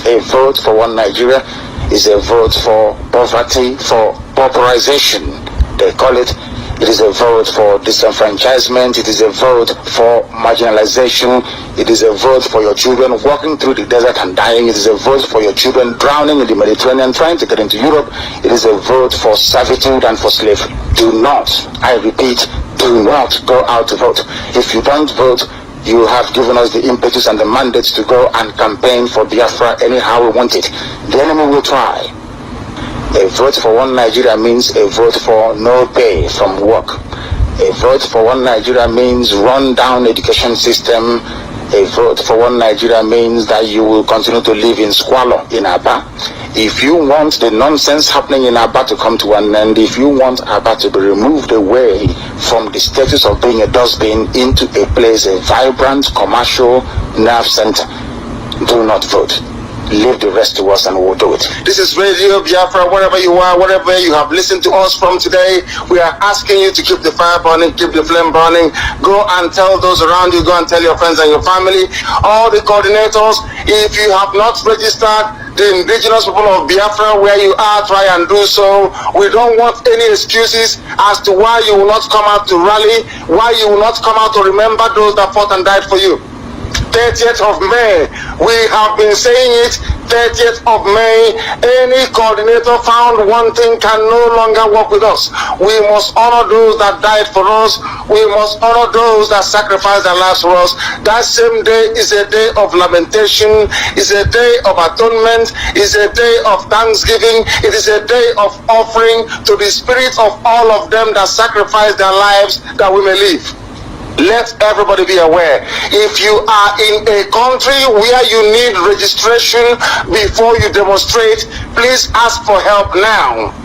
A vote for one Nigeria is a vote for poverty, for pauperization. They call it. It is a vote for disenfranchisement. It is a vote for marginalization. It is a vote for your children walking through the desert and dying. It is a vote for your children drowning in the Mediterranean trying to get into Europe. It is a vote for servitude and for slavery. Do not, I repeat, do not go out to vote. If you don't vote, you have given us the impetus and the mandate to go and campaign for Biafra anyhow we want it. The enemy will try. A vote for one Nigeria means a vote for no pay from work. A vote for one Nigeria means run down education system. A vote for one Nigeria means that you will continue to live in squalor in Aba. If you want the nonsense happening in Aba to come to an end, if you want Aba to be removed away from the status of being a dustbin into a place, a vibrant commercial nerve center, do not vote. leave the rest to us and we'll do it. This is Radio Biafra, wherever you are, wherever you have listened to us from today. We are asking you to keep the fire burning, keep the flame burning. Go and tell those around you, go and tell your friends and your family. All the coordinators, if you have not registered, the indigenous people of Biafra, where you are, try and do so. We don't want any excuses as to why you will not come out to rally, why you will not come out to remember those that fought and died for you. 30th of May, we have been saying it, 30th of May, any coordinator found wanting can no longer work with us. We must honor those that died for us. We must honor those that sacrificed their lives for us. That same day is a day of lamentation, is a day of atonement, is a day of thanksgiving, it is a day of offering to the spirits of all of them that sacrificed their lives that we may live. Let everybody be aware. If you are in a country where you need registration before you demonstrate, please ask for help now.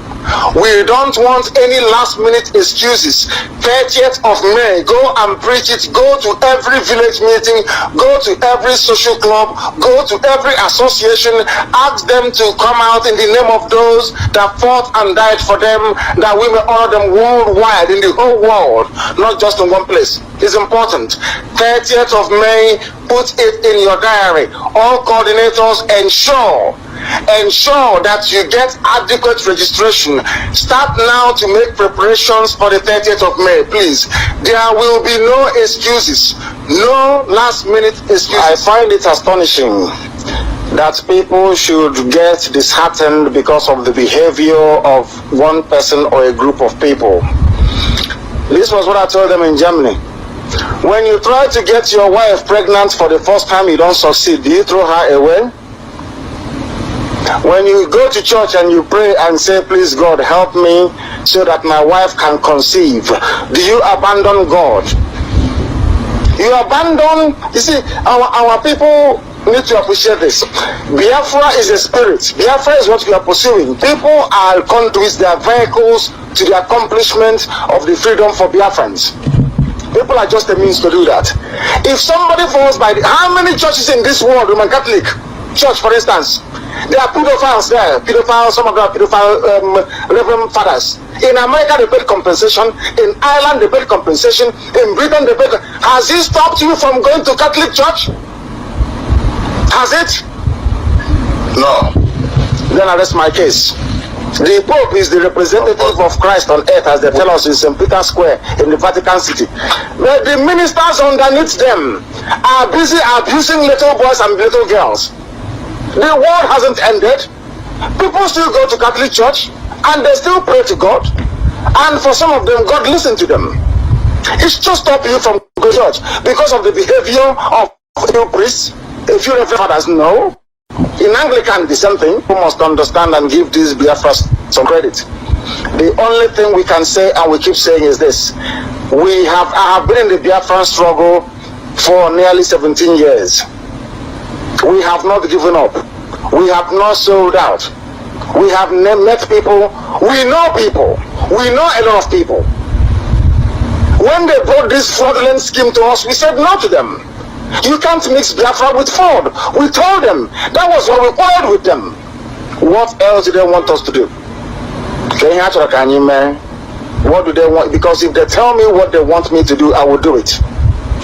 We don't want any last minute excuses. 30th of May, go and preach it. Go to every village meeting, go to every social club, go to every association. Ask them to come out in the name of those that fought and died for them, that we may honor them worldwide, in the whole world, not just in one place. It's important. 30th of May, put it in your diary. All coordinators, ensure that you get adequate registration. Start now to make preparations for the 30th of May, please. There will be no excuses, no last minute excuses. I find it astonishing that people should get disheartened because of the behavior of one person or a group of people. This was what I told them in Germany. When you try to get your wife pregnant for the first time, you don't succeed. Do you throw her away? When you go to church and you pray and say, please God, help me so that my wife can conceive, do you abandon God? You abandon, you see, our people need to appreciate this. Biafra is a spirit. Biafra is what we are pursuing. People are conduits, they are vehicles to the accomplishment of the freedom for Biafrans. People are just a means to do that. If somebody falls by how many churches in this world, Roman Catholic Church for instance, there are pedophiles there, some of them are pedophile reverend fathers. In America they paid compensation, in Ireland they paid compensation, in Britain they paid. Has it stopped you from going to Catholic Church? Has it? No. Then I rest my case. The Pope is the representative of Christ on earth, as they tell us in St. Peter's Square in the Vatican City. But the ministers underneath them are busy abusing little boys and little girls. The world hasn't ended. People still go to Catholic Church and they still pray to God. And for some of them, God listened to them. It's just stop you from going to church because of the behavior of a few priests, a few reverend fathers. No. In Anglican, the same thing. We must understand and give these Biafras some credit. The only thing we can say, and we keep saying, is this. I have been in the Biafran struggle for nearly 17 years. We have not given up. We have not sold out. We have met people. We know people. We know a lot of people. When they brought this fraudulent scheme to us, we said no to them. You can't mix Biafra with fraud. We told them. That was what we quarreled with them. What else do they want us to do? What do they want? Because if they tell me what they want me to do, I will do it.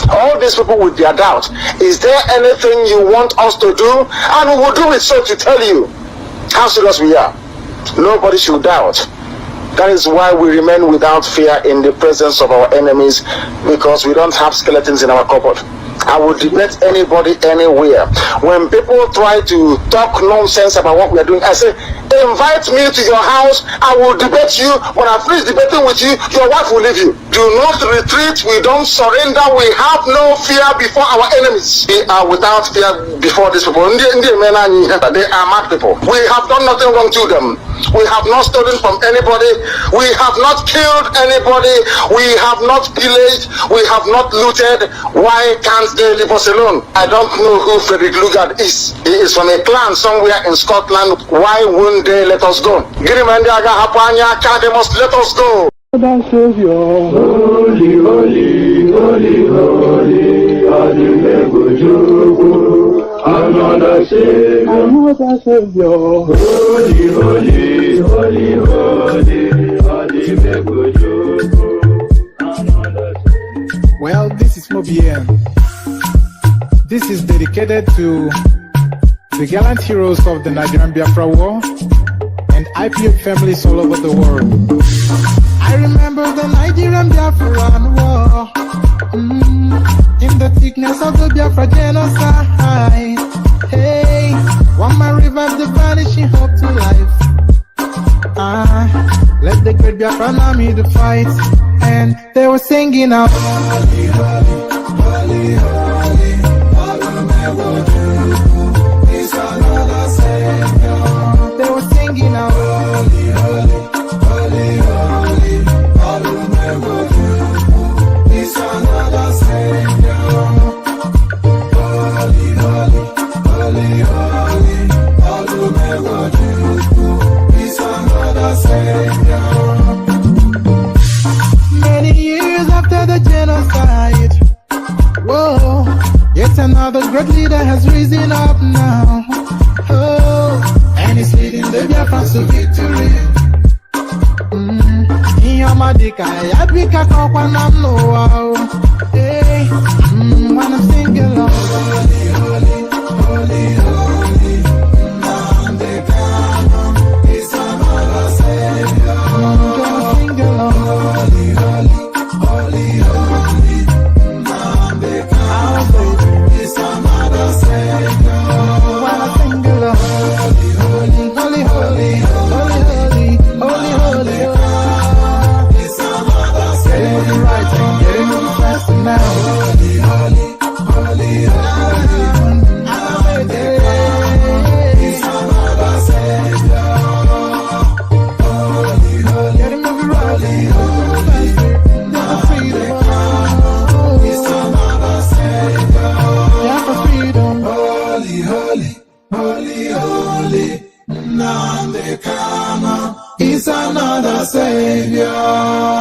All these people with their doubt. Is there anything you want us to do? And we will do it so to tell you how serious we are. Nobody should doubt. That is why we remain without fear in the presence of our enemies, because we don't have skeletons in our cupboard. I will debate anybody anywhere. When people try to talk nonsense about what we are doing, I say, invite me to your house, I will debate you. When I finish debating with you, your wife will leave you. Do not retreat, we don't surrender, we have no fear before our enemies. We are without fear before these people. They are mad people. We have done nothing wrong to them. We have not stolen from anybody. We have not killed anybody. We have not pillaged. We have not looted. Why can't they leave us alone? I don't know who Frederick Lugard is. He is from a clan somewhere in Scotland. Why won't they let us go? They must let us go. Savior, holy, holy, holy, holy, holy, holy, another Savior. Another Savior. Holy, holy, holy, holy, holy, well, this is Mobien. This is dedicated to the gallant heroes of the Nigerian Biafra War and Ipob families all over the world. I remember the Nigerian Biafran War, in the thickness of the Biafra genocide. Hey, one man revived the vanishing hope to life. Let the great Biafran army to fight, and they were singing out, holy, holy, holy, holy, is another Savior. They were singing out, holy, holy, holy, holy, is another Savior. Holy, holy, holy, holy, is another Savior. Many years after the genocide, whoa, yet another great leader has risen up now. Oh, and he's leading the Biafrans to victory. Yamadika, Yabika, Kokwanam, no, hey, when I'm singing along, holy, holy, holy, holy, is another Savior. Sing along, holy, holy, holy, holy, is another Savior. When I sing along, holy, holy, holy, holy, holy, holy, holy, holy. Getting right and getting moving faster now. Holy, holy, holy, holy, is another Savior. Holy, holy, getting moving right, faster, never freedom. Is another Savior. Yeah, for freedom. Holy, holy, holy, holy, Nandekana is another Savior.